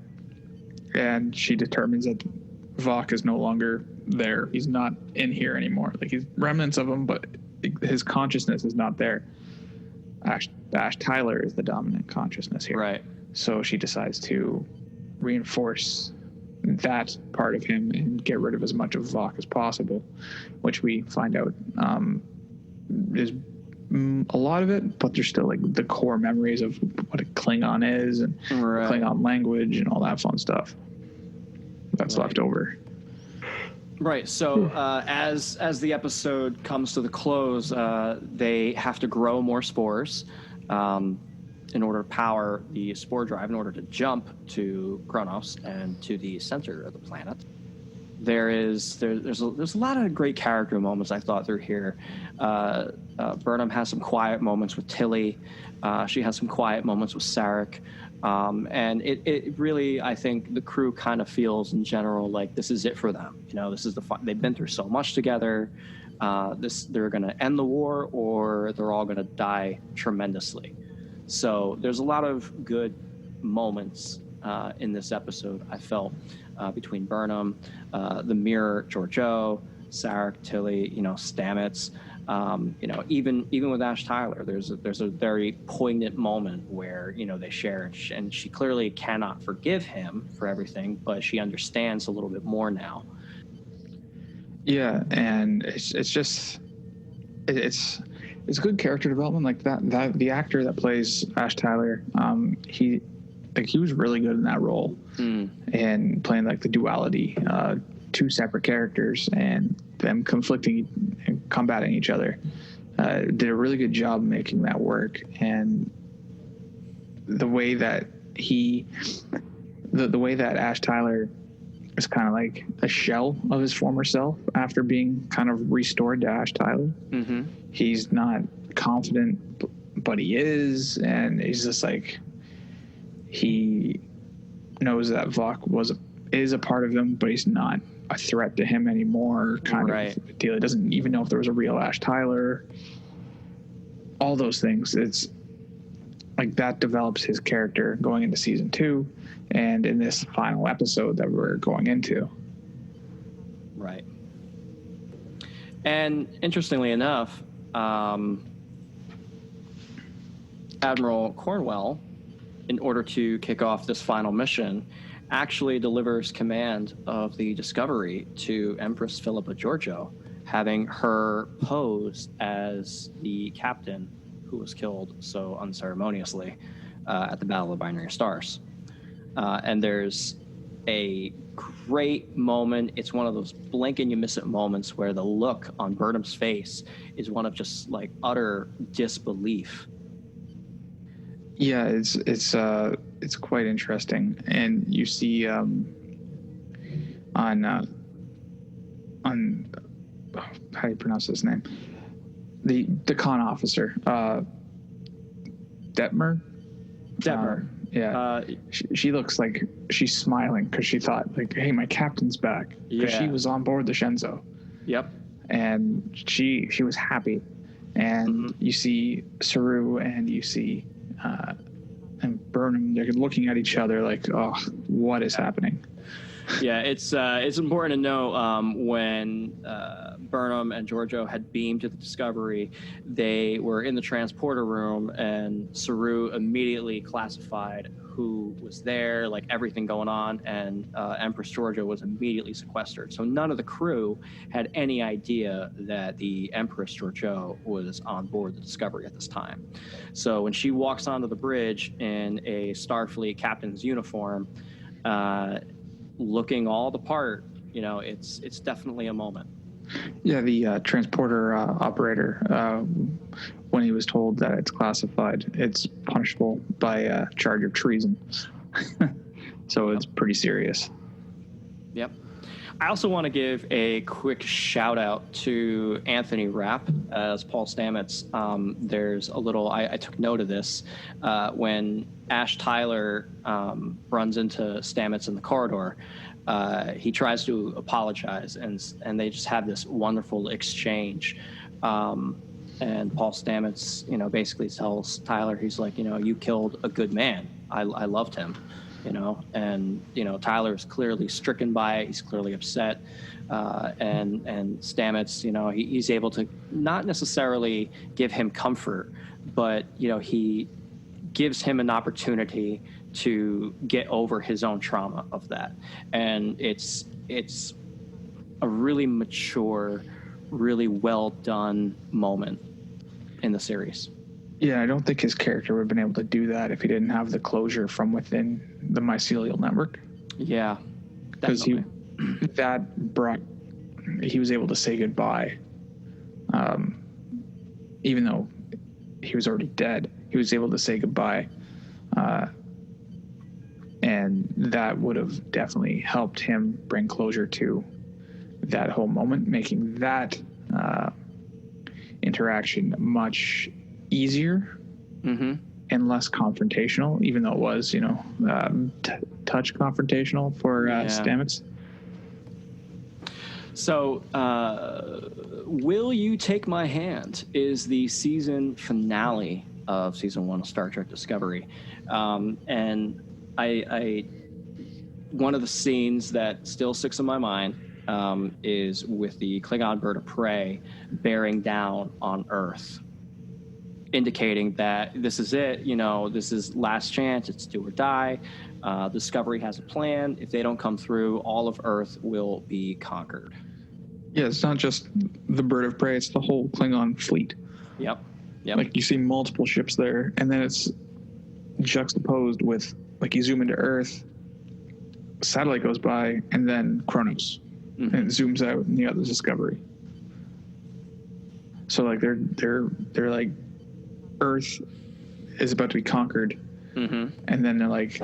and she determines that Vok is no longer there. He's not in here anymore. He's remnants of him, but his consciousness is not there. Ash Tyler is the dominant consciousness here. Right. So she decides to reinforce that part of him and get rid of as much of Vok as possible, which we find out is a lot of it, but there's still the core memories of what a Klingon is and Klingon language and all that fun stuff that's left over. Right. So as the episode comes to the close, they have to grow more spores in order to power the spore drive, in order to jump to Kronos and to the center of the planet. There's a lot of great character moments I thought through here. Burnham has some quiet moments with Tilly. She has some quiet moments with Sarek. And it really, I think the crew kind of feels in general like this is it for them. This is they've been through so much together. They're going to end the war, or they're all going to die tremendously. So there's a lot of good moments in this episode, I felt, between Burnham, the Mirror, Georgiou, Sarek, Tilly, Stamets. Even with Ash Tyler, there's a very poignant moment where they share, and she clearly cannot forgive him for everything, but she understands a little bit more now. Yeah, and it's good character development like that. The actor that plays Ash Tyler, he was really good in that role, and playing the duality, two separate characters and them conflicting and combating each other. Did a really good job making that work, and the way that the way that Ash Tyler is kind of like a shell of his former self after being kind of restored to Ash Tyler. Mm-hmm. He's not confident, but he is, and he's just he knows that Vok is a part of him, but he's not a threat to him anymore, kind of deal. He doesn't even know if there was a real Ash Tyler. All those things. It's that develops his character going into season 2 and in this final episode that we're going into. Right. And interestingly enough, Admiral Cornwell, in order to kick off this final mission, actually delivers command of the Discovery to Empress Philippa Georgiou, having her pose as the captain who was killed so unceremoniously at the Battle of Binary Stars. And there's a great moment. It's one of those blink and you miss it moments where the look on Burnham's face is one of just utter disbelief. Yeah, it's quite interesting, and you see on how do you pronounce his name? The con officer, Detmer. Yeah, she looks like she's smiling because she thought hey, my captain's back, because she was on board the Shenzhou. Yep. And she was happy, and you see Saru and you see and Burnham, they're looking at each other oh, what is happening? Yeah, it's important to know when Burnham and Georgiou had beamed to the Discovery, they were in the transporter room, and Saru immediately classified who was there, like everything going on, and Empress Georgia was immediately sequestered. So none of the crew had any idea that the Empress Georgia was on board the Discovery at this time. So when she walks onto the bridge in a Starfleet captain's uniform, looking all the part, it's definitely a moment. Yeah, the transporter operator, when he was told that it's classified, it's punishable by charge of treason. So it's pretty serious. Yep. I also want to give a quick shout out to Anthony Rapp as Paul Stamets. There's a little, I took note of this when Ash Tyler runs into Stamets in the corridor. He tries to apologize, and they just have this wonderful exchange. And Paul Stamets, basically tells Tyler, he's like, you killed a good man. I loved him, and Tyler is clearly stricken by it. He's clearly upset. And Stamets, he's able to not necessarily give him comfort, but, he gives him an opportunity to get over his own trauma of that. And it's a really mature, really well done moment in the series. Yeah, I don't think his character would have been able to do that if he didn't have the closure from within the mycelial network. Yeah, because he was able to say goodbye, even though he was already dead. He was able to say goodbye, and that would have definitely helped him bring closure to that whole moment, making that interaction much easier and less confrontational, even though it was, touch confrontational for Stamets. So, Will You Take My Hand is the season finale of season 1 of Star Trek Discovery. And I one of the scenes that still sticks in my mind is with the Klingon bird of prey bearing down on Earth, indicating that this is it, this is last chance, it's do or die. Discovery has a plan. If they don't come through, all of Earth will be conquered. Yeah, it's not just the bird of prey, it's the whole Klingon fleet. Yep. Like, you see multiple ships there, and then it's juxtaposed with, like, you zoom into Earth, satellite goes by, and then Kronos. And it zooms out, and the other Discovery. So, like, they're like, Earth is about to be conquered, and then they're like,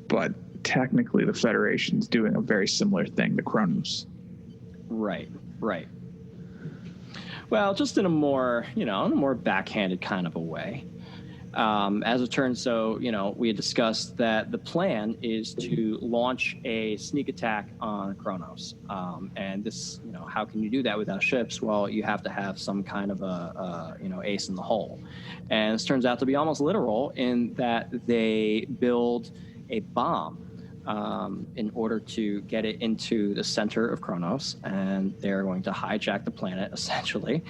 but technically the Federation's doing a very similar thing to Kronos. Right. Well, just in a more, backhanded kind of a way. As it turns out, we had discussed that the plan is to launch a sneak attack on Kronos. And this, how can you do that without ships? Well, you have to have some kind of a ace in the hole. And this turns out to be almost literal in that they build a bomb in order to get it into the center of Kronos, and they're going to hijack the planet, essentially.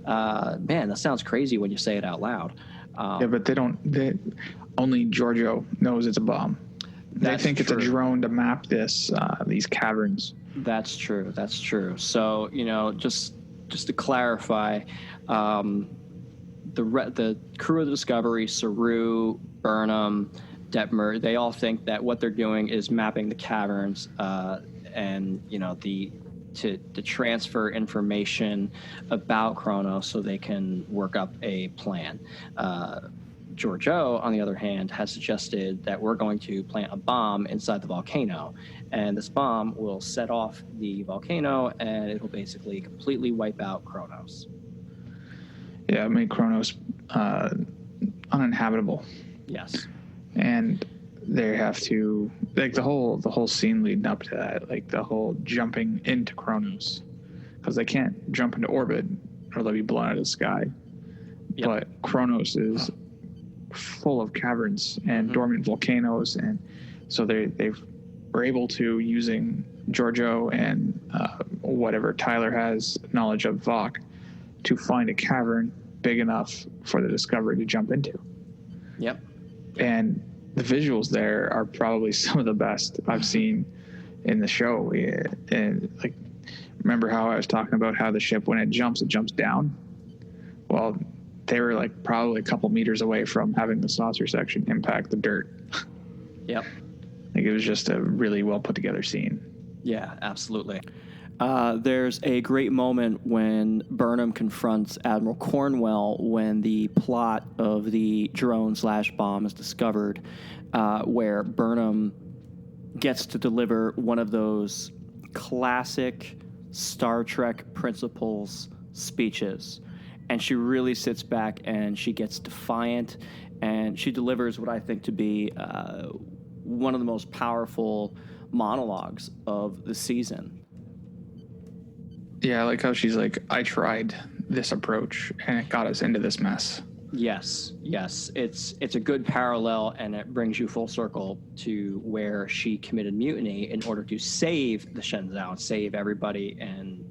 Man, that sounds crazy when you say it out loud. Yeah, but only Giorgio knows it's a bomb. They think it's a drone to map these caverns. That's true. So, just to clarify, the crew of the Discovery, Saru, Burnham, Detmer, they all think that what they're doing is mapping the caverns, and to transfer information about Kronos so they can work up a plan. Giorgio, on the other hand, has suggested that we're going to plant a bomb inside the volcano, and this bomb will set off the volcano, and it'll basically completely wipe out Kronos. Yeah, make Kronos uninhabitable. Yes. And they have to, like, the whole scene leading up to that, like the whole jumping into Kronos, because they can't jump into orbit or they'll be blown out of the sky. Yep. But Kronos is full of caverns and dormant volcanoes, and so they were able to, using Giorgio and whatever Tyler has knowledge of Vok, to find a cavern big enough for the Discovery to jump into. Yep. And the visuals there are probably some of the best I've seen in the show. And like, remember how I was talking about how the ship, when it jumps down? Well, they were like probably a couple meters away from having the saucer section impact the dirt. Yep. Like, it was just a really well put together scene. Yeah, absolutely. There's a great moment when Burnham confronts Admiral Cornwell when the plot of the drone/bomb is discovered, where Burnham gets to deliver one of those classic Star Trek principles speeches. And she really sits back and she gets defiant, and she delivers what I think to be one of the most powerful monologues of the season. Yeah, I like how she's like, I tried this approach and it got us into this mess. Yes. It's a good parallel, and it brings you full circle to where she committed mutiny in order to save the Shenzhou, save everybody, and,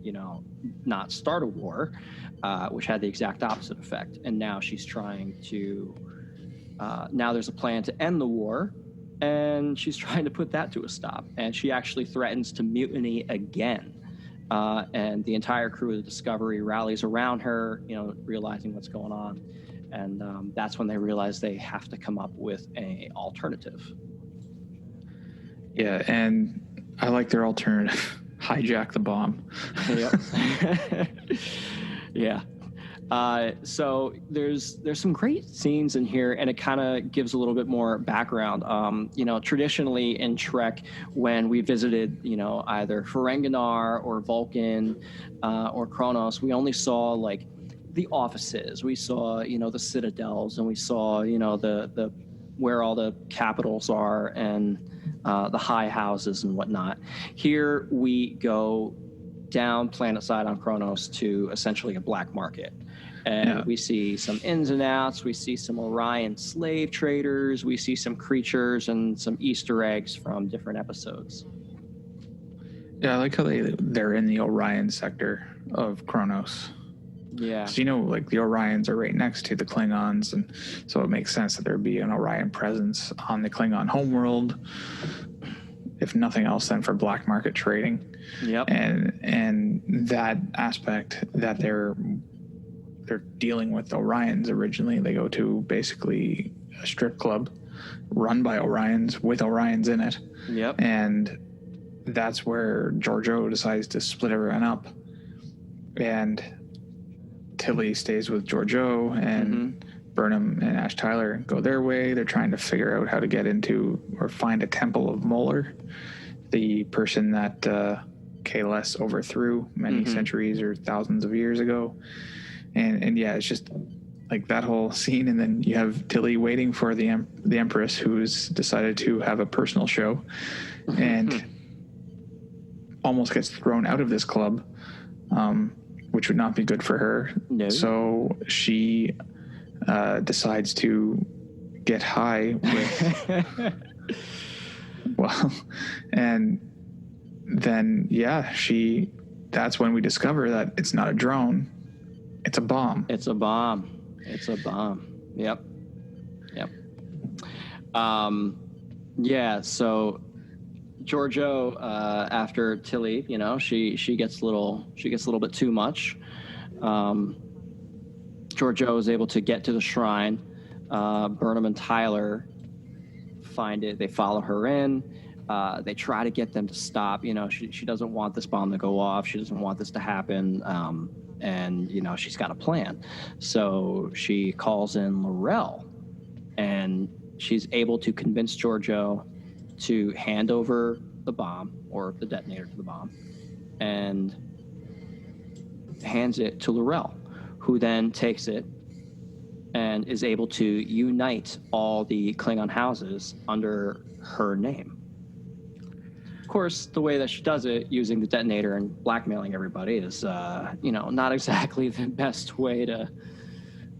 not start a war, which had the exact opposite effect. And now she's trying to, now there's a plan to end the war, and she's trying to put that to a stop. And she actually threatens to mutiny again. And the entire crew of the Discovery rallies around her, realizing what's going on. And that's when they realize they have to come up with an alternative. Yeah, and I like their alternative. Hijack the bomb. Yep. Yeah. So there's some great scenes in here, and it kind of gives a little bit more background. Traditionally in Trek, when we visited, either Ferenginar or Vulcan or Kronos, we only saw like the offices. We saw, the citadels, and we saw, the where all the capitals are and the high houses and whatnot. Here we go down planet side on Kronos to essentially a black market. And we see some ins and outs. We see some Orion slave traders. We see some creatures and some Easter eggs from different episodes. Yeah, I like how they're in the Orion sector of Kronos. Yeah. So, like the Orions are right next to the Klingons, and so it makes sense that there'd be an Orion presence on the Klingon homeworld, if nothing else than for black market trading. Yep. And that aspect that they're dealing with Orions originally. They go to basically a strip club run by Orions with Orions in it. Yep. And that's where Georgiou decides to split everyone up. And Tilly stays with Georgiou, and Burnham and Ash Tyler go their way. They're trying to figure out how to get into or find a temple of Molar, the person that Kahless overthrew many centuries or thousands of years ago. And yeah, it's just like that whole scene. And then you have Tilly waiting for the Empress, who's decided to have a personal show and almost gets thrown out of this club, which would not be good for her. No. So she decides to get high with, well, and then, that's when we discover that it's not a drone. It's a bomb. It's a bomb. Yep. So Georgiou, after Tilly, she gets a little bit too much. Georgiou is able to get to the shrine. Burnham and Tyler find it. They follow her in. They try to get them to stop. She doesn't want this bomb to go off. She doesn't want this to happen. And she's got a plan. So she calls in L'Rell, and she's able to convince Georgiou to hand over the bomb, or the detonator to the bomb, and hands it to L'Rell, who then takes it and is able to unite all the Klingon houses under her name. Of course, the way that she does it, using the detonator and blackmailing everybody, is, not exactly the best way to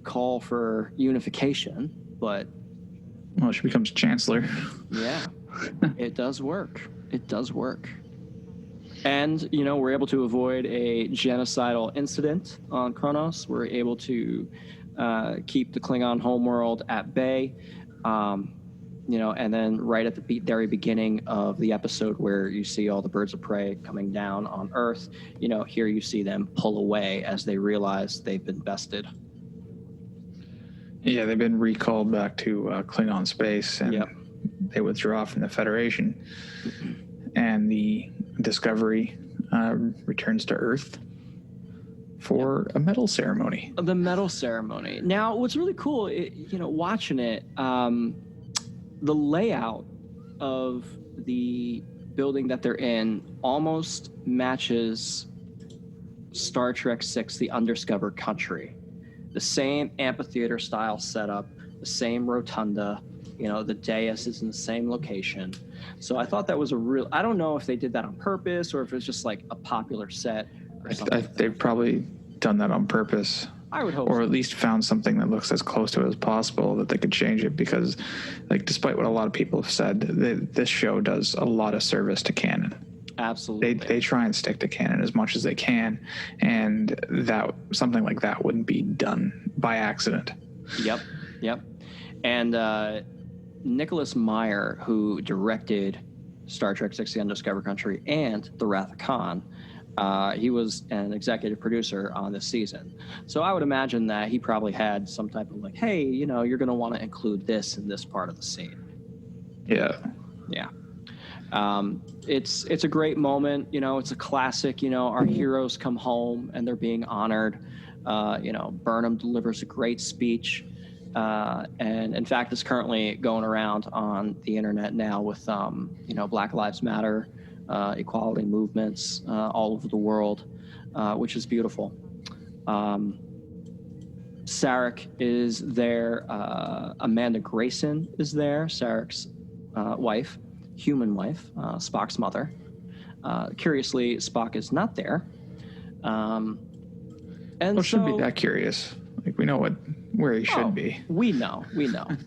call for unification, but... Well, she becomes chancellor. Yeah, it does work. And, we're able to avoid a genocidal incident on Kronos. We're able to keep the Klingon homeworld at bay. And then right at the very beginning of the episode where you see all the birds of prey coming down on Earth, here you see them pull away as they realize they've been bested. Yeah, they've been recalled back to Klingon space, and they withdraw from the Federation. And the Discovery returns to Earth for a medal ceremony. The medal ceremony. Now, what's really cool, watching it, the layout of the building that they're in almost matches Star Trek VI, The Undiscovered Country. The same amphitheater style setup, the same rotunda, the dais is in the same location. So I thought that was I don't know if they did that on purpose or if it's just like a popular set or something. They've probably done that on purpose. I would hope or so. At least found something that looks as close to it as possible that they could change it, because despite what a lot of people have said, this show does a lot of service to canon. Absolutely. They try and stick to canon as much as they can, and that something like that wouldn't be done by accident. Yep. And Nicholas Meyer, who directed Star Trek VI: The Undiscovered Country and The Wrath of Khan, he was an executive producer on this season. So I would imagine that he probably had some type of hey, you're going to want to include this in this part of the scene. Yeah. It's a great moment. It's a classic. Our heroes come home and they're being honored. Burnham delivers a great speech. And in fact, it's currently going around on the internet now with, Black Lives Matter, equality movements all over the world, which is beautiful. Sarek is there. Amanda Grayson is there, Sarek's wife, human wife, Spock's mother. Curiously, Spock is not there. Shouldn't be that curious. We know where he should be. We know.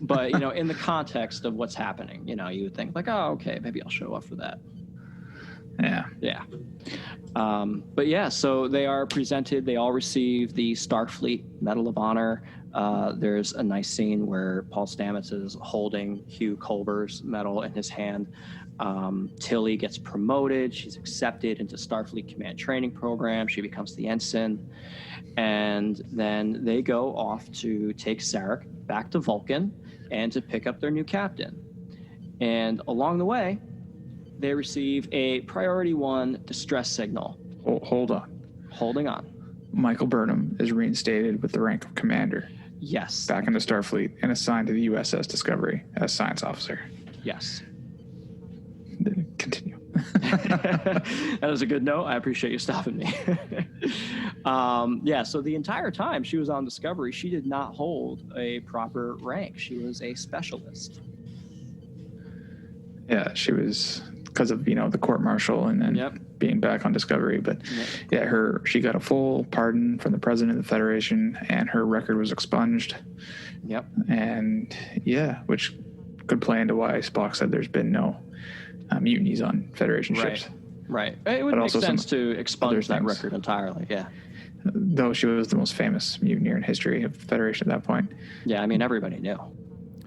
But, in the context of what's happening, you would think okay, maybe I'll show up for that. Yeah. But yeah, so they are presented. They all receive the Starfleet Medal of Honor. There's a nice scene where Paul Stamets is holding Hugh Culber's medal in his hand. Tilly gets promoted. She's accepted into Starfleet Command Training Program. She becomes the ensign. And then they go off to take Sarek back to Vulcan and to pick up their new captain. And along the way, they receive a Priority 1 distress signal. Hold on. Holding on. Michael Burnham is reinstated with the rank of commander. Yes. Back into Starfleet and assigned to the USS Discovery as science officer. Yes. Continue. That was a good note. I appreciate you stopping me. So the entire time she was on Discovery, she did not hold a proper rank. She was a specialist. Yeah, she was, because of, the court-martial and then being back on Discovery. But she got a full pardon from the president of the Federation, and her record was expunged. Yep. And which could play into why Spock said there's been no mutinies on Federation ships. Right. It would make sense to expunge that record entirely, Though she was the most famous mutineer in history of the Federation at that point. Yeah, I mean, everybody knew.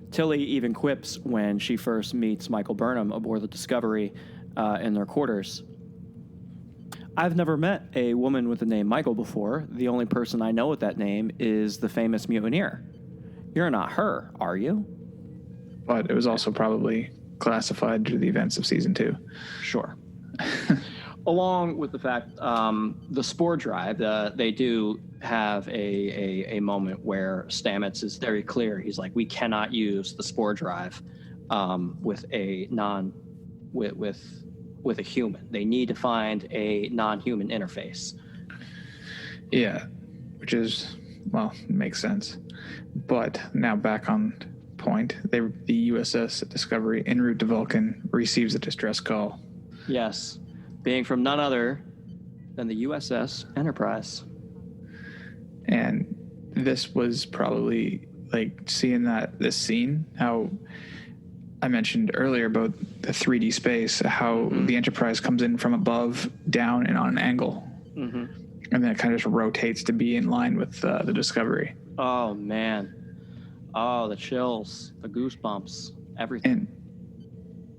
Tilly even quips when she first meets Michael Burnham aboard the Discovery in their quarters. I've never met a woman with the name Michael before. The only person I know with that name is the famous mutineer. You're not her, are you? But it was also probably classified to the events of season 2. Sure. Along with the fact, the Spore Drive, they do have a moment where Stamets is very clear. He's like, we cannot use the Spore Drive with a human. They need to find a non-human interface. Yeah, which is, makes sense. But now back on point, the USS Discovery en route to Vulcan receives a distress call. Yes, being from none other than the USS Enterprise. And this was probably seeing this scene, how I mentioned earlier about the 3D space, how the Enterprise comes in from above, down, and on an angle. And then it kind of just rotates to be in line with the Discovery. Oh, man. Oh, the chills, the goosebumps. everything. And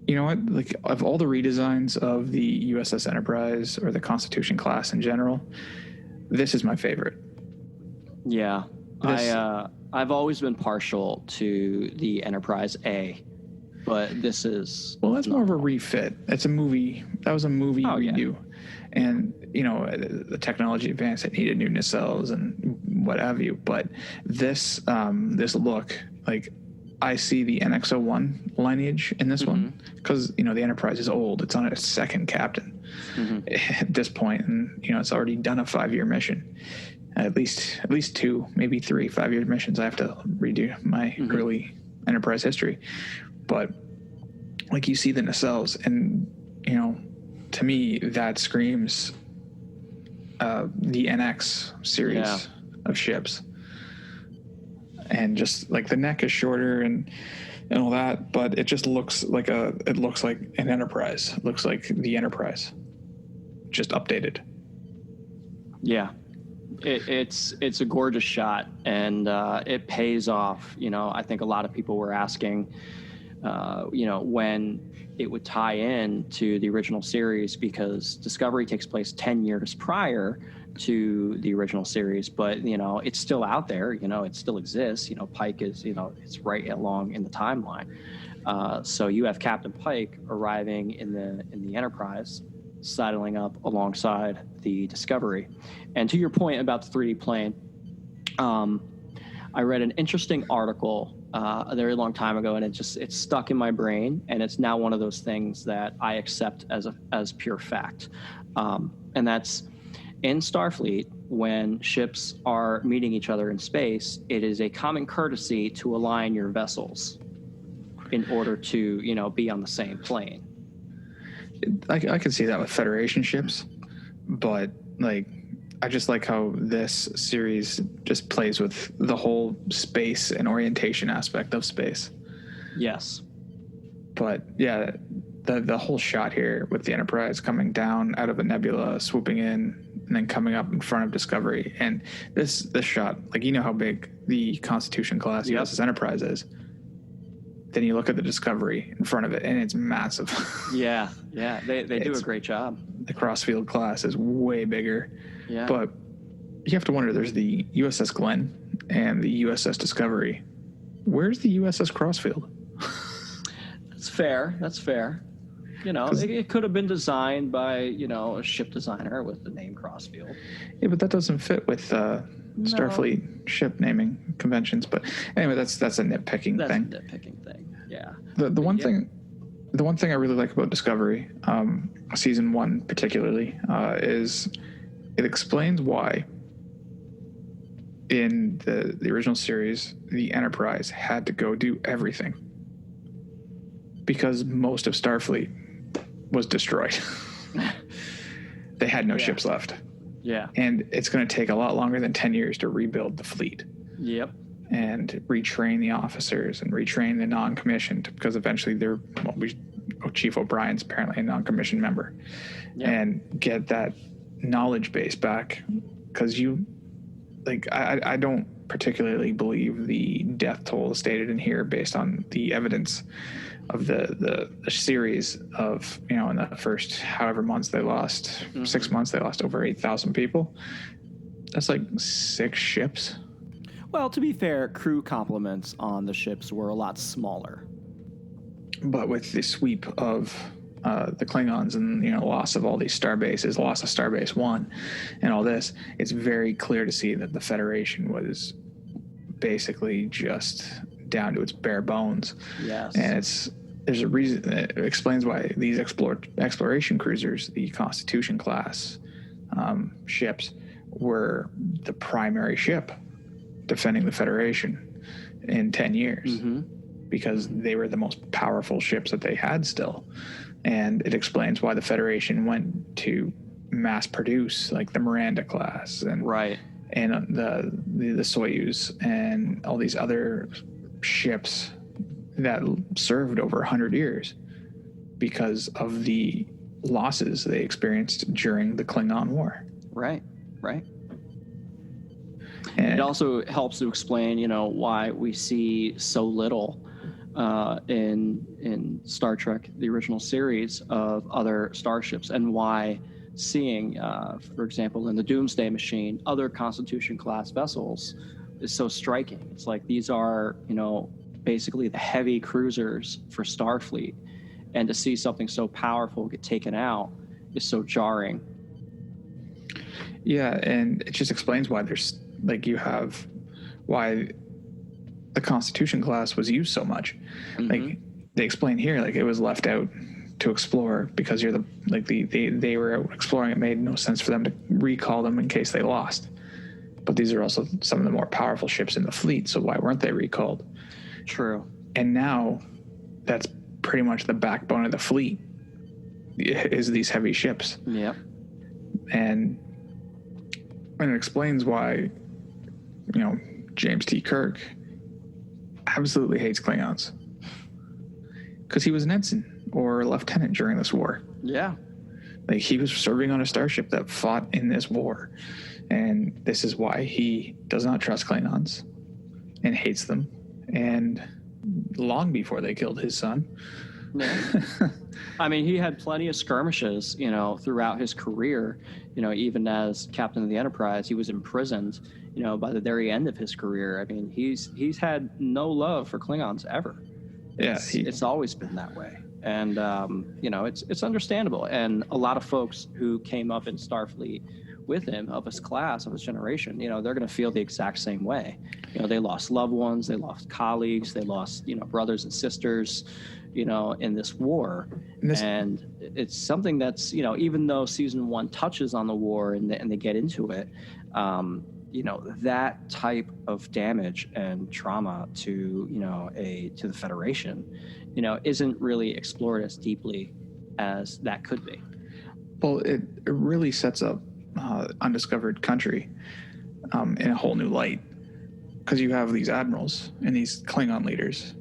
you know what? Like, of all the redesigns of the USS Enterprise or the Constitution class in general, this is my favorite. Yeah. I've always been partial to the Enterprise A, but this is... Well, that's more of a refit. It's a movie. That was a movie redo. And, you know, the technology advanced, it needed new nacelles and what have you. But this look, like, I see the NX-01 lineage in this one because, you know, the Enterprise is old. It's on its second captain at this point, and, you know, it's already done a 5-year mission. At least 2, maybe 3 5-year missions. I have to redo my early Enterprise history. But, like, you see the nacelles, and, you know, to me, that screams the NX series of ships. And just like the neck is shorter and all that, but it just looks like an Enterprise. It looks like the Enterprise, just updated. Yeah, it's a gorgeous shot, and it pays off. You know, I think a lot of people were asking, you know, when it would tie in to the original series, because Discovery takes place 10 years prior to the original series, but, you know, it's still out there, you know, it still exists. You know, Pike is, you know, it's right along in the timeline. So you have Captain Pike arriving in the Enterprise, sidling up alongside the Discovery. And to your point about the 3D plane, I read an interesting article a very long time ago, and it's stuck in my brain, and it's now one of those things that I accept as pure fact. And that's, in Starfleet, when ships are meeting each other in space, it is a common courtesy to align your vessels in order to, you know, be on the same plane. I can see that with Federation ships, but, like, I just like how this series just plays with the whole space and orientation aspect of space. Yes. But yeah, the whole shot here with the Enterprise coming down out of a nebula, swooping in, and then coming up in front of Discovery. And this shot, like, you know how big the Constitution class USS Enterprise is. Then you look at the Discovery in front of it, and it's massive. Yeah, they do a great job. The Crossfield class is way bigger. Yeah. But you have to wonder, there's the USS Glenn and the USS Discovery. Where's the USS Crossfield? That's fair. You know, it could have been designed by, you know, a ship designer with the name Crossfield. Yeah, but that doesn't fit with Starfleet ship naming conventions. But anyway, that's a nitpicking thing. That's a nitpicking thing. Yeah. The one thing I really like about Discovery, season 1 particularly, is it explains why in the original series the Enterprise had to go do everything, because most of Starfleet was destroyed. They had no ships left. Yeah. And it's going to take a lot longer than 10 years to rebuild the fleet. Yep. And retrain the officers and retrain the non-commissioned, because eventually Chief O'Brien's apparently a non-commissioned member. Yep. And get that knowledge base back, because I don't particularly believe the death toll stated in here based on the evidence of the series of, you know, in the first however months they lost, 6 months, they lost over 8,000 people. That's like 6 ships. Well, to be fair, crew complements on the ships were a lot smaller. But with the sweep of the Klingons and, you know, loss of all these star bases, loss of Starbase 1 and all this, it's very clear to see that the Federation was basically just down to its bare bones. Yes. And there's a reason that explains why these exploration cruisers, the Constitution class ships, were the primary ship defending the Federation in 10 years, because they were the most powerful ships that they had still. And it explains why the Federation went to mass produce like the Miranda class and and the Soyuz and all these other ships that served over 100 years because of the losses they experienced during the Klingon War. Right. And it also helps to explain, you know, why we see so little in Star Trek, the original series, of other starships, and why seeing, for example, in the Doomsday Machine, other Constitution-class vessels is so striking. It's like these are, basically the heavy cruisers for Starfleet, and to see something so powerful get taken out is so jarring. Yeah, and it just explains why there's why the Constitution class was used so much. Mm-hmm. Like they explain here, like it was left out to explore because they were out exploring. It made no sense for them to recall them in case they lost. But these are also some of the more powerful ships in the fleet, so why weren't they recalled? True. And now that's pretty much the backbone of the fleet is these heavy ships. Yep. And it explains why, James T. Kirk absolutely hates Klingons. Because he was an ensign or a lieutenant during this war. Yeah. Like he was serving on a starship that fought in this war. And this is why he does not trust Klingons and hates them. And long before they killed his son. Yeah. I mean, he had plenty of skirmishes, throughout his career. Even as captain of the Enterprise, he was imprisoned, by the very end of his career. I mean, he's had no love for Klingons ever. It's always been that way. And, it's understandable. And a lot of folks who came up in Starfleet with him, of his class, of his generation, they're going to feel the exact same way. They lost loved ones, they lost colleagues, they lost, brothers and sisters, in this war. And it's something that's, even though season 1 touches on the war and they get into it, that type of damage and trauma to, to the Federation, isn't really explored as deeply as that could be. Well, it really sets up undiscovered country in a whole new light, because you have these admirals and these Klingon leaders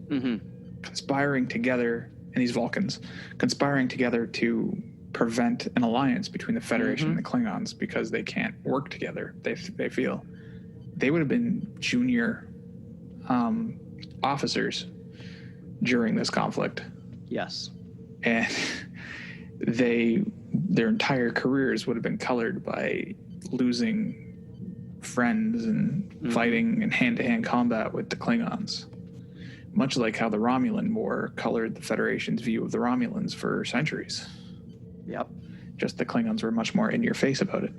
conspiring together, and these Vulcans conspiring together to prevent an alliance between the Federation and the Klingons, because they can't work together. They feel they would have been junior officers during this conflict. Yes. And their entire careers would have been colored by losing friends and fighting in hand-to-hand combat with the Klingons. Much like how the Romulan War colored the Federation's view of the Romulans for centuries. Yep. Just the Klingons were much more in your face about it.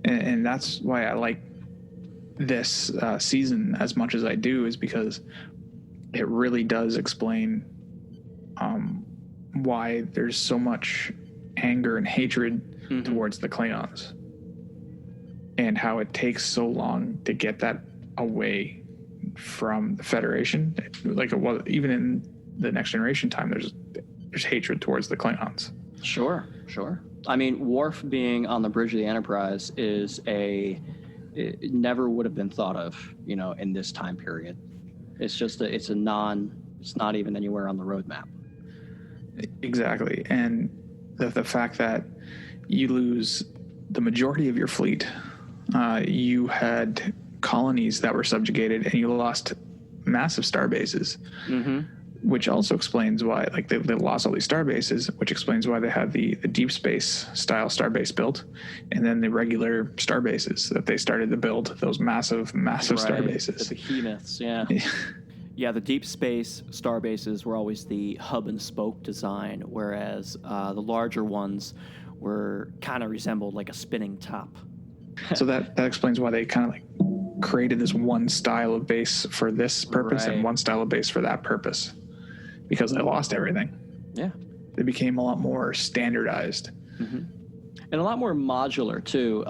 And that's why I like this season as much as I do, is because it really does explain why there's so much anger and hatred towards the Klingons, and how it takes so long to get that away from the Federation. Like it was even in the Next Generation time, there's hatred towards the Klingons. Sure. I mean, Worf being on the bridge of the Enterprise it never would have been thought of, in this time period. It's just it's not even anywhere on the roadmap. Exactly. And the fact that you lose the majority of your fleet, you had colonies that were subjugated, and you lost massive star bases, which also explains why, like, they lost all these star bases, which explains why they had the deep space style star base built, and then the regular star bases that they started to build, those massive star bases. The behemoths, yeah. Yeah, the deep space star bases were always the hub and spoke design, whereas the larger ones were kind of resembled like a spinning top. So that explains why they kind of like created this one style of base for this purpose and one style of base for that purpose, because they lost everything. Yeah. They became a lot more standardized. And a lot more modular too.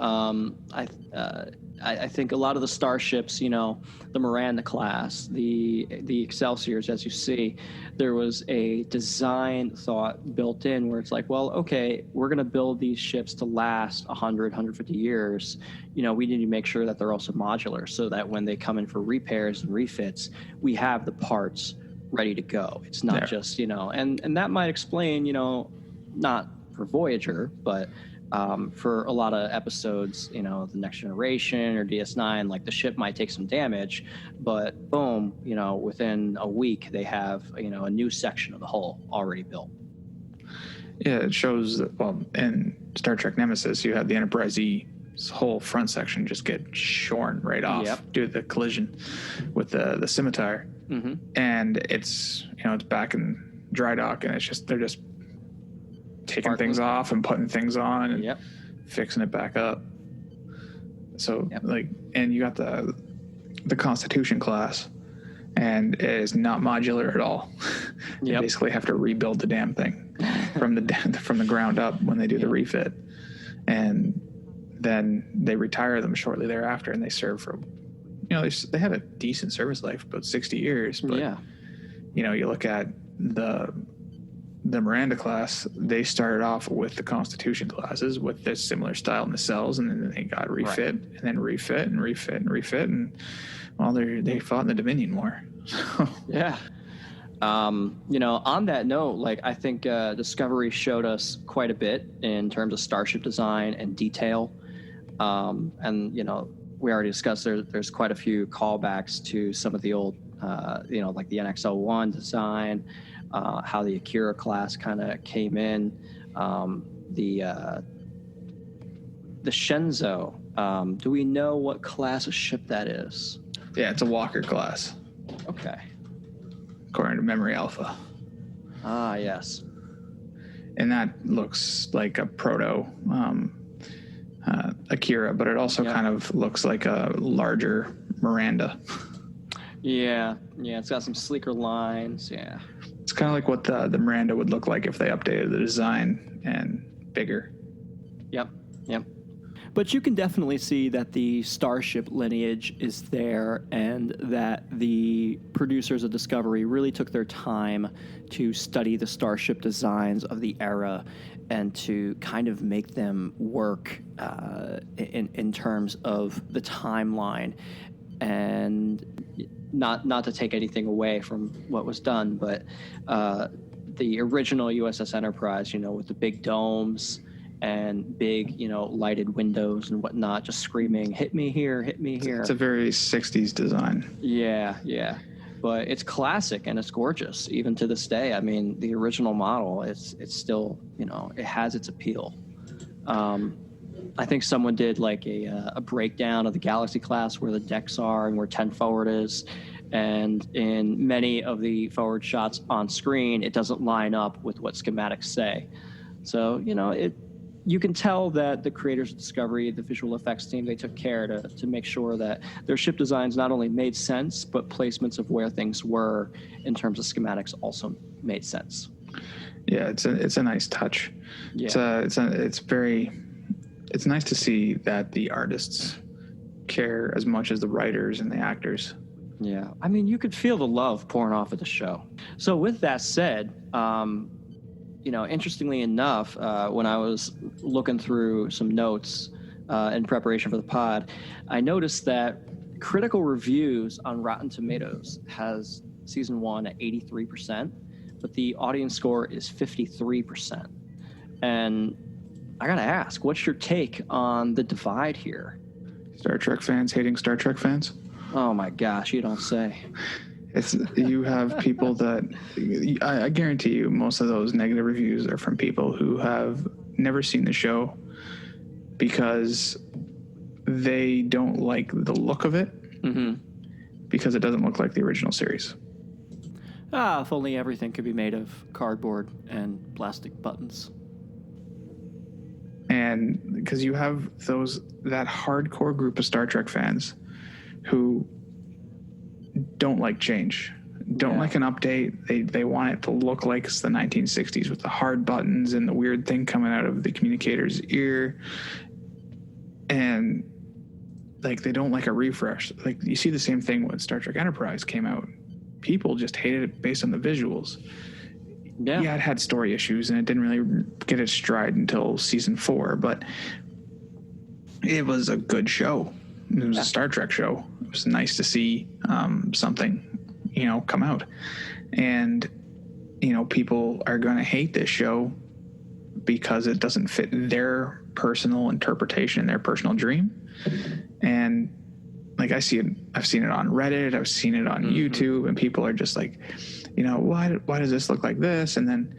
I think a lot of the starships, the Miranda class, the Excelsiors, as you see, there was a design thought built in where it's like, well, okay, we're going to build these ships to last 100, 150 years. We need to make sure that they're also modular, so that when they come in for repairs and refits, we have the parts ready to go. It's not just, and that might explain, not for Voyager, but For a lot of episodes, the Next Generation or DS9, like the ship might take some damage, but boom, within a week they have, a new section of the hull already built. Yeah, it shows that, well, in Star Trek Nemesis, you had the Enterprise-E's whole front section just get shorn right off due to the collision with the scimitar. Mm-hmm. And it's, it's back in dry dock, and they're just taking things off and putting things on and fixing it back up. So and you got the Constitution class, and it is not modular at all. You basically have to rebuild the damn thing from the ground up when they do the refit, and then they retire them shortly thereafter, and they serve for, they had a decent service life, about 60 years. But you look at the Miranda class, they started off with the Constitution classes with this similar style nacelles, and then they got refit, and then refit, and refit, and refit, and they fought in the Dominion War. On that note, I think Discovery showed us quite a bit in terms of starship design and detail, and we already discussed there's quite a few callbacks to some of the old, like the NX-01 design. How the Akira class kind of came in, the Shenzhou. Do we know what class of ship that is? Yeah, it's a Walker class. Okay. According to Memory Alpha. Ah, yes. And that looks like a proto Akira, but it also kind of looks like a larger Miranda. Yeah, it's got some sleeker lines. Yeah. It's kind of like what the Miranda would look like if they updated the design and bigger. Yep. But you can definitely see that the starship lineage is there, and that the producers of Discovery really took their time to study the starship designs of the era and to kind of make them work in terms of the timeline. And not to take anything away from what was done, but the original USS Enterprise, with the big domes and big, lighted windows and whatnot, just screaming, "Hit me here, hit me here." It's a very 60s design. Yeah. But it's classic and it's gorgeous, even to this day. I mean, the original model, it's still, it has its appeal. I think someone did like a breakdown of the Galaxy class, where the decks are and where 10 forward is. And in many of the forward shots on screen, it doesn't line up with what schematics say. So, you can tell that the creators of Discovery, the visual effects team, they took care to make sure that their ship designs not only made sense, but placements of where things were in terms of schematics also made sense. Yeah, it's a nice touch. Yeah. It's nice to see that the artists care as much as the writers and the actors. Yeah, I mean, you could feel the love pouring off of the show. So with that said, interestingly enough, when I was looking through some notes in preparation for the pod, I noticed that critical reviews on Rotten Tomatoes has season 1 at 83%, but the audience score is 53%. And I gotta ask, what's your take on the divide here? Star Trek fans hating Star Trek fans? Oh my gosh, you don't say. You have people that, I guarantee you, most of those negative reviews are from people who have never seen the show because they don't like the look of it, because it doesn't look like the original series. If only everything could be made of cardboard and plastic buttons. And because you have that hardcore group of Star Trek fans who don't like change, don't like an update. They want it to look like it's the 1960s with the hard buttons and the weird thing coming out of the communicator's ear. And they don't like a refresh. You see the same thing when Star Trek Enterprise came out. People just hated it based on the visuals. Yeah, it had story issues and it didn't really get its stride until season 4, but it was a good show. It was a Star Trek show. It was nice to see something, come out. And, people are going to hate this show because it doesn't fit their personal interpretation, their personal dream. And like I've seen it on Reddit, I've seen it on YouTube, and people are just like, why does this look like this? And then,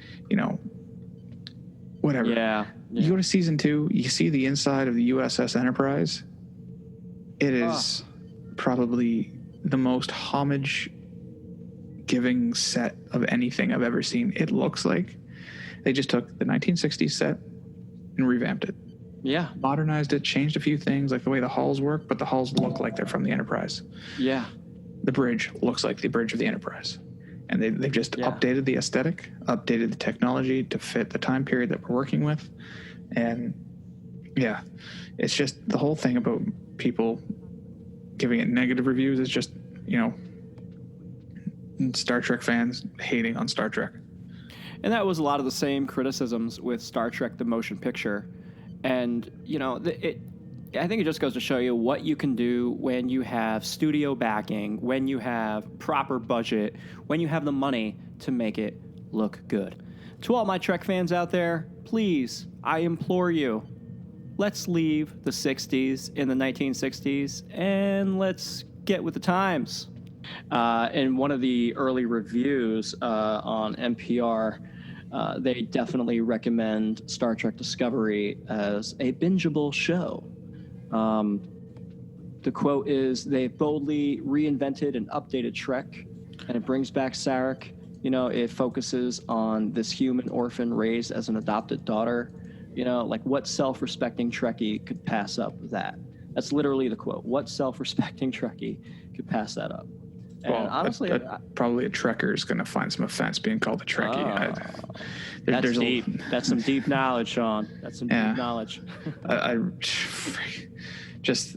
whatever. Yeah. You go to season 2, you see the inside of the USS Enterprise. It is probably the most homage giving set of anything I've ever seen. It looks like they just took the 1960s set and revamped it. Yeah. Modernized it, changed a few things, like the way the hulls work, but the hulls look like they're from the Enterprise. Yeah. The bridge looks like the bridge of the Enterprise. And they've just updated the aesthetic, updated the technology to fit the time period that we're working with. And yeah, it's just the whole thing about people giving it negative reviews is just, Star Trek fans hating on Star Trek. And that was a lot of the same criticisms with Star Trek the Motion Picture. And, I think it just goes to show you what you can do when you have studio backing, when you have proper budget, when you have the money to make it look good. To all my Trek fans out there, please, I implore you, let's leave the 60s in the 1960s and let's get with the times. In one of the early reviews on NPR, they definitely recommend Star Trek Discovery as a bingeable show. The quote is, "They boldly reinvented and updated Trek, and it brings back Sarek. It focuses on this human orphan raised as an adopted daughter. Like what self-respecting Trekkie could pass up that?" That's literally the quote. What self-respecting Trekkie could pass that up? And honestly, probably a Trekker is going to find some offense being called a Trekkie. That's deep. That's some deep knowledge, Sean. That's some deep knowledge. I just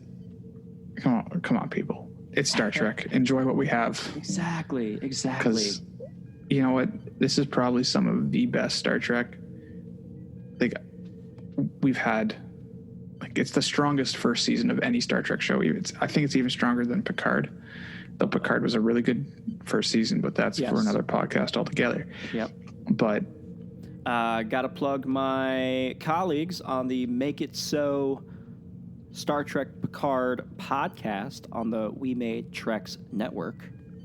come on, people. It's Star Trek. Enjoy what we have. Exactly. Because you know what? This is probably some of the best Star Trek. Like we've had. Like it's the strongest first season of any Star Trek show. I think it's even stronger than Picard. Though Picard was a really good first season, but that's for another podcast altogether. Yep. But got to plug my colleagues on the Make It So Star Trek Picard podcast on the We Made Treks network.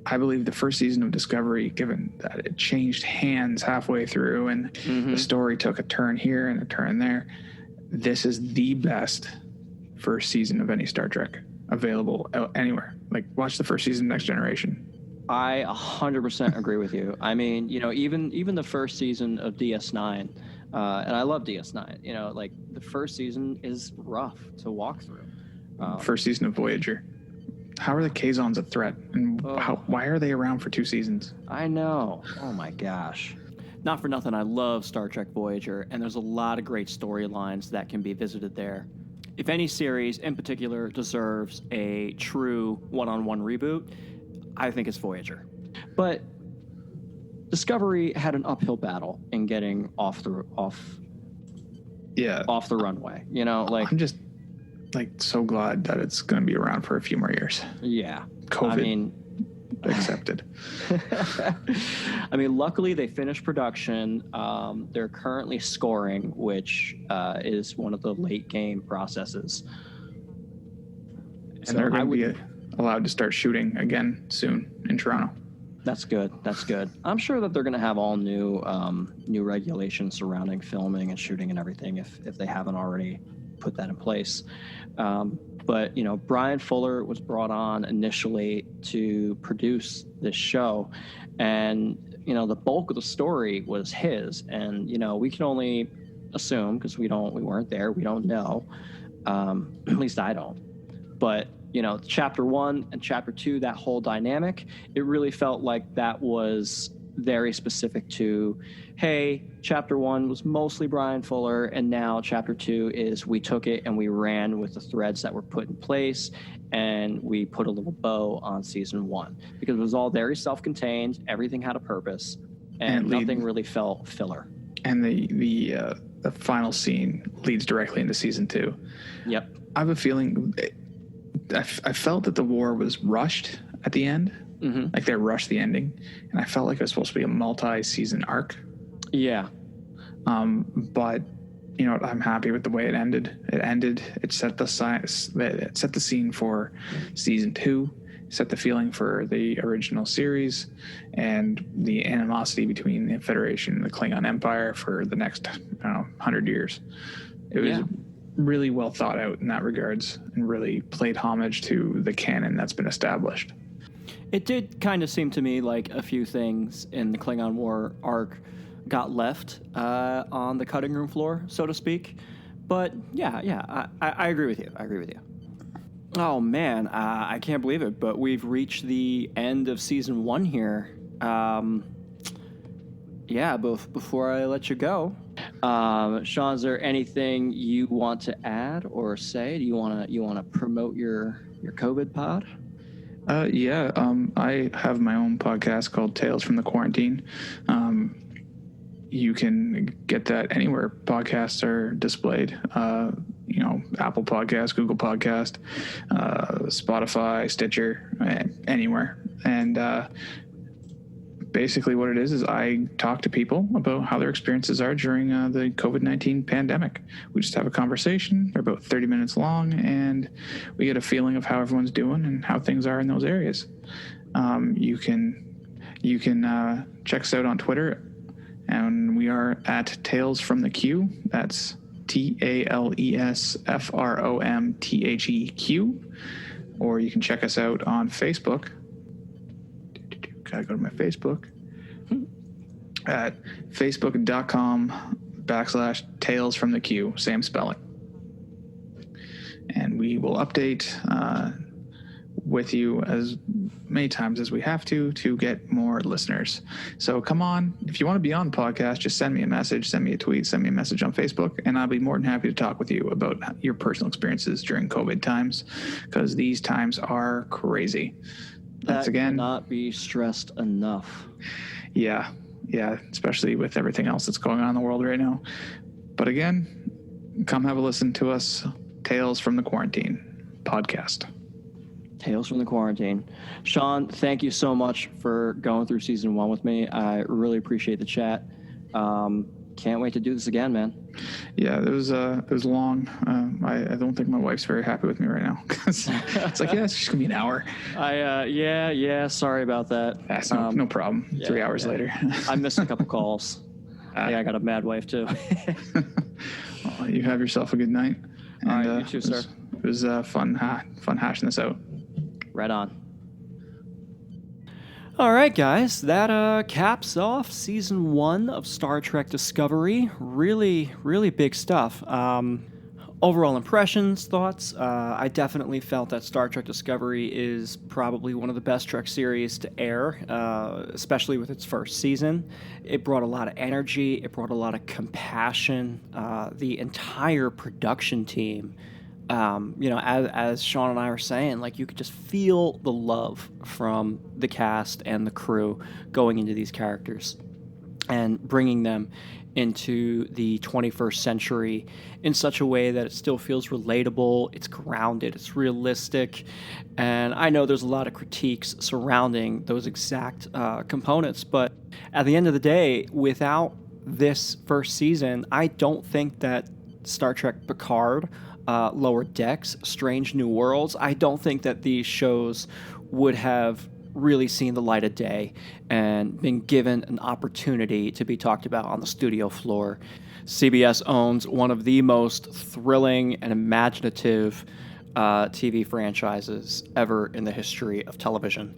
I believe the first season of Discovery, given that it changed hands halfway through and the story took a turn here and a turn there, this is the best first season of any Star Trek available anywhere. Like, watch the first season of Next Generation. I 100% agree with you. I mean, even the first season of DS9, and I love DS9, like the first season is rough to walk through. First season of Voyager. How are the Kazons a threat? And why are they around for 2 seasons? I know. Oh my gosh. Not for nothing, I love Star Trek Voyager, and there's a lot of great storylines that can be visited there. If any series in particular deserves a true one-on-one reboot, I think it's Voyager. But Discovery had an uphill battle in getting off the runway. I'm just so glad that it's going to be around for a few more years. Yeah. COVID accepted. I mean, luckily they finished production. They're currently scoring, which is one of the late game processes. And they're going to be allowed to start shooting again soon in Toronto. That's good. I'm sure that they're going to have all new regulations surrounding filming and shooting and everything if they haven't already put that in place. But, Brian Fuller was brought on initially to produce this show. And, the bulk of the story was his. And, we can only assume, because we weren't there, we don't know. At least I don't. But, chapter 1 and chapter 2, that whole dynamic, it really felt like that was very specific to, hey, chapter 1 was mostly Brian Fuller, and now chapter 2 is we took it and we ran with the threads that were put in place, and we put a little bow on season 1 because it was all very self-contained. Everything had a purpose, and nothing really felt filler. And the final scene leads directly into season 2. Yep. I have a feeling. I felt that the war was rushed at the end. Mm-hmm. Like they rushed the ending, and I felt like it was supposed to be a multi-season arc. Yeah. But you know, I'm happy with the way it ended. It set the scene for season 2, set the feeling for the original series, and the animosity between the Federation and the Klingon Empire for the next 100 years. It was really well thought out in that regards, and really played homage to the canon that's been established. It did kind of seem to me like a few things in the Klingon War arc got left on the cutting room floor, so to speak. But I agree with you. Oh man, I can't believe it, but we've reached the end of season 1 here. Before I let you go, Sean, is there anything you want to add or say? Do you want to promote your COVID pod? I have my own podcast called Tales from the Quarantine. You can get that anywhere podcasts are displayed. Apple Podcast, Google Podcast, Spotify, Stitcher, anywhere. And basically what it is I talk to people about how their experiences are during the COVID-19 pandemic. We just have a conversation. They're about 30 minutes long, and we get a feeling of how everyone's doing and how things are in those areas. You can check us out on Twitter, and we are at Tales from the Q. That's TALESFROMTHEQ. Or you can check us out on Facebook. Gotta go to my Facebook at facebook.com/Tales from the Q, same spelling. And we will update with you as many times as we have to get more listeners. So come on, if you want to be on the podcast, just send me a message, send me a tweet, send me a message on Facebook, and I'll be more than happy to talk with you about your personal experiences during COVID times, because these times are crazy. That cannot be stressed enough. Yeah, especially with everything else that's going on in the world right now. But again, come have a listen to us, Tales from the Quarantine podcast. Tales from the Quarantine. Sean, thank you so much for going through season 1 with me. I really appreciate the chat. Can't wait to do this again, man. Yeah, it was long. I don't think my wife's very happy with me right now. It's like, it's just gonna be an hour. Sorry about that. That's no problem. 3 hours later. I missed a couple calls. I got a mad wife too. Well, you have yourself a good night. And, all right, you too, sir. It was fun hashing this out. Right on. All right, guys, that caps off season 1 of Star Trek Discovery. Really, really big stuff. Overall impressions, thoughts. I definitely felt that Star Trek Discovery is probably one of the best Trek series to air, especially with its first season. It brought a lot of energy. It brought a lot of compassion. The entire production team, as Sean and I were saying, like, you could just feel the love from the cast and the crew going into these characters and bringing them into the 21st century in such a way that it still feels relatable, it's grounded, it's realistic. And I know there's a lot of critiques surrounding those exact components, but at the end of the day, without this first season, I don't think that Star Trek Picard, Lower Decks, Strange New Worlds, I don't think that these shows would have really seen the light of day and been given an opportunity to be talked about on the studio floor. CBS owns one of the most thrilling and imaginative TV franchises ever in the history of television.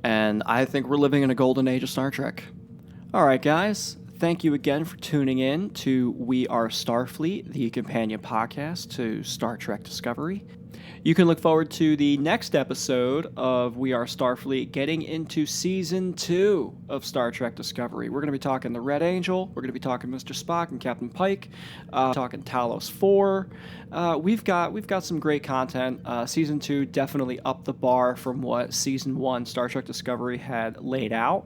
And I think we're living in a golden age of Star Trek. All right, guys. Thank you again for tuning in to We Are Starfleet, the companion podcast to Star Trek Discovery. You can look forward to the next episode of We Are Starfleet, getting into Season 2 of Star Trek Discovery. We're going to be talking the Red Angel. We're going to be talking Mr. Spock and Captain Pike. Talking Talos 4. We've got some great content. Season 2 definitely upped the bar from what Season 1 Star Trek Discovery had laid out.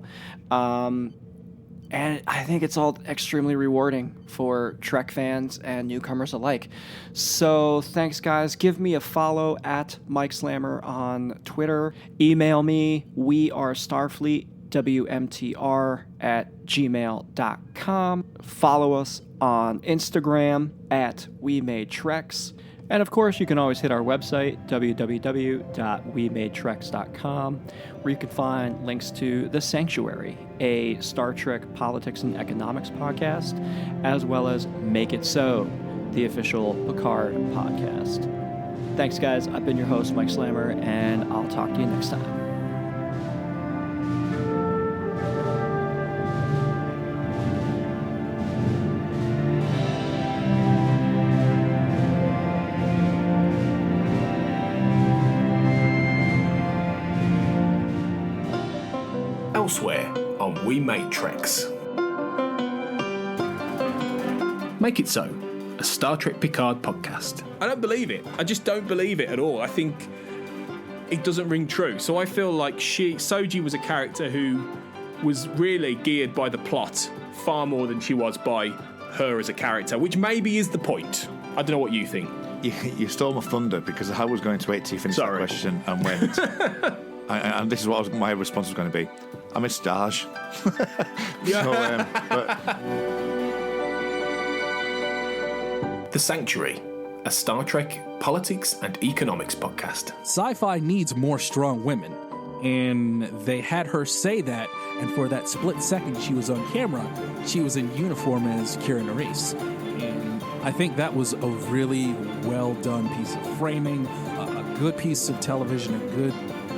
And I think it's all extremely rewarding for Trek fans and newcomers alike. So thanks, guys. Give me a follow at Mike Slammer on Twitter. Email me, wearestarfleet wmtr@gmail.com. Follow us on Instagram @WeMadeTreks. And of course, you can always hit our website, www.wemadetreks.com, where you can find links to The Sanctuary, a Star Trek politics and economics podcast, as well as Make It So, the official Picard podcast. Thanks, guys. I've been your host, Mike Slammer, and I'll talk to you next time. Elsewhere on We Made Treks. Make It So, a Star Trek Picard podcast. I don't believe it. I just don't believe it at all. I think it doesn't ring true. So I feel like Soji was a character who was really geared by the plot far more than she was by her as a character, which maybe is the point. I don't know what you think. You stole my thunder because I was going to wait till you finished that question and went. And this is what my response was going to be. I'm a Starge. The Sanctuary, a Star Trek politics and economics podcast. Sci-fi needs more strong women, and they had her say that, and for that split second she was on camera, she was in uniform as Kira Nerys. And I think that was a really well-done piece of framing, a good piece of television, a good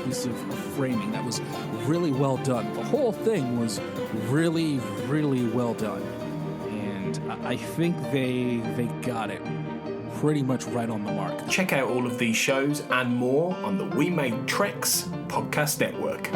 piece of framing that was really well done. The whole thing was really, really well done. And I think they got it pretty much right on the mark. Check out all of these shows and more on the We Made Treks podcast network.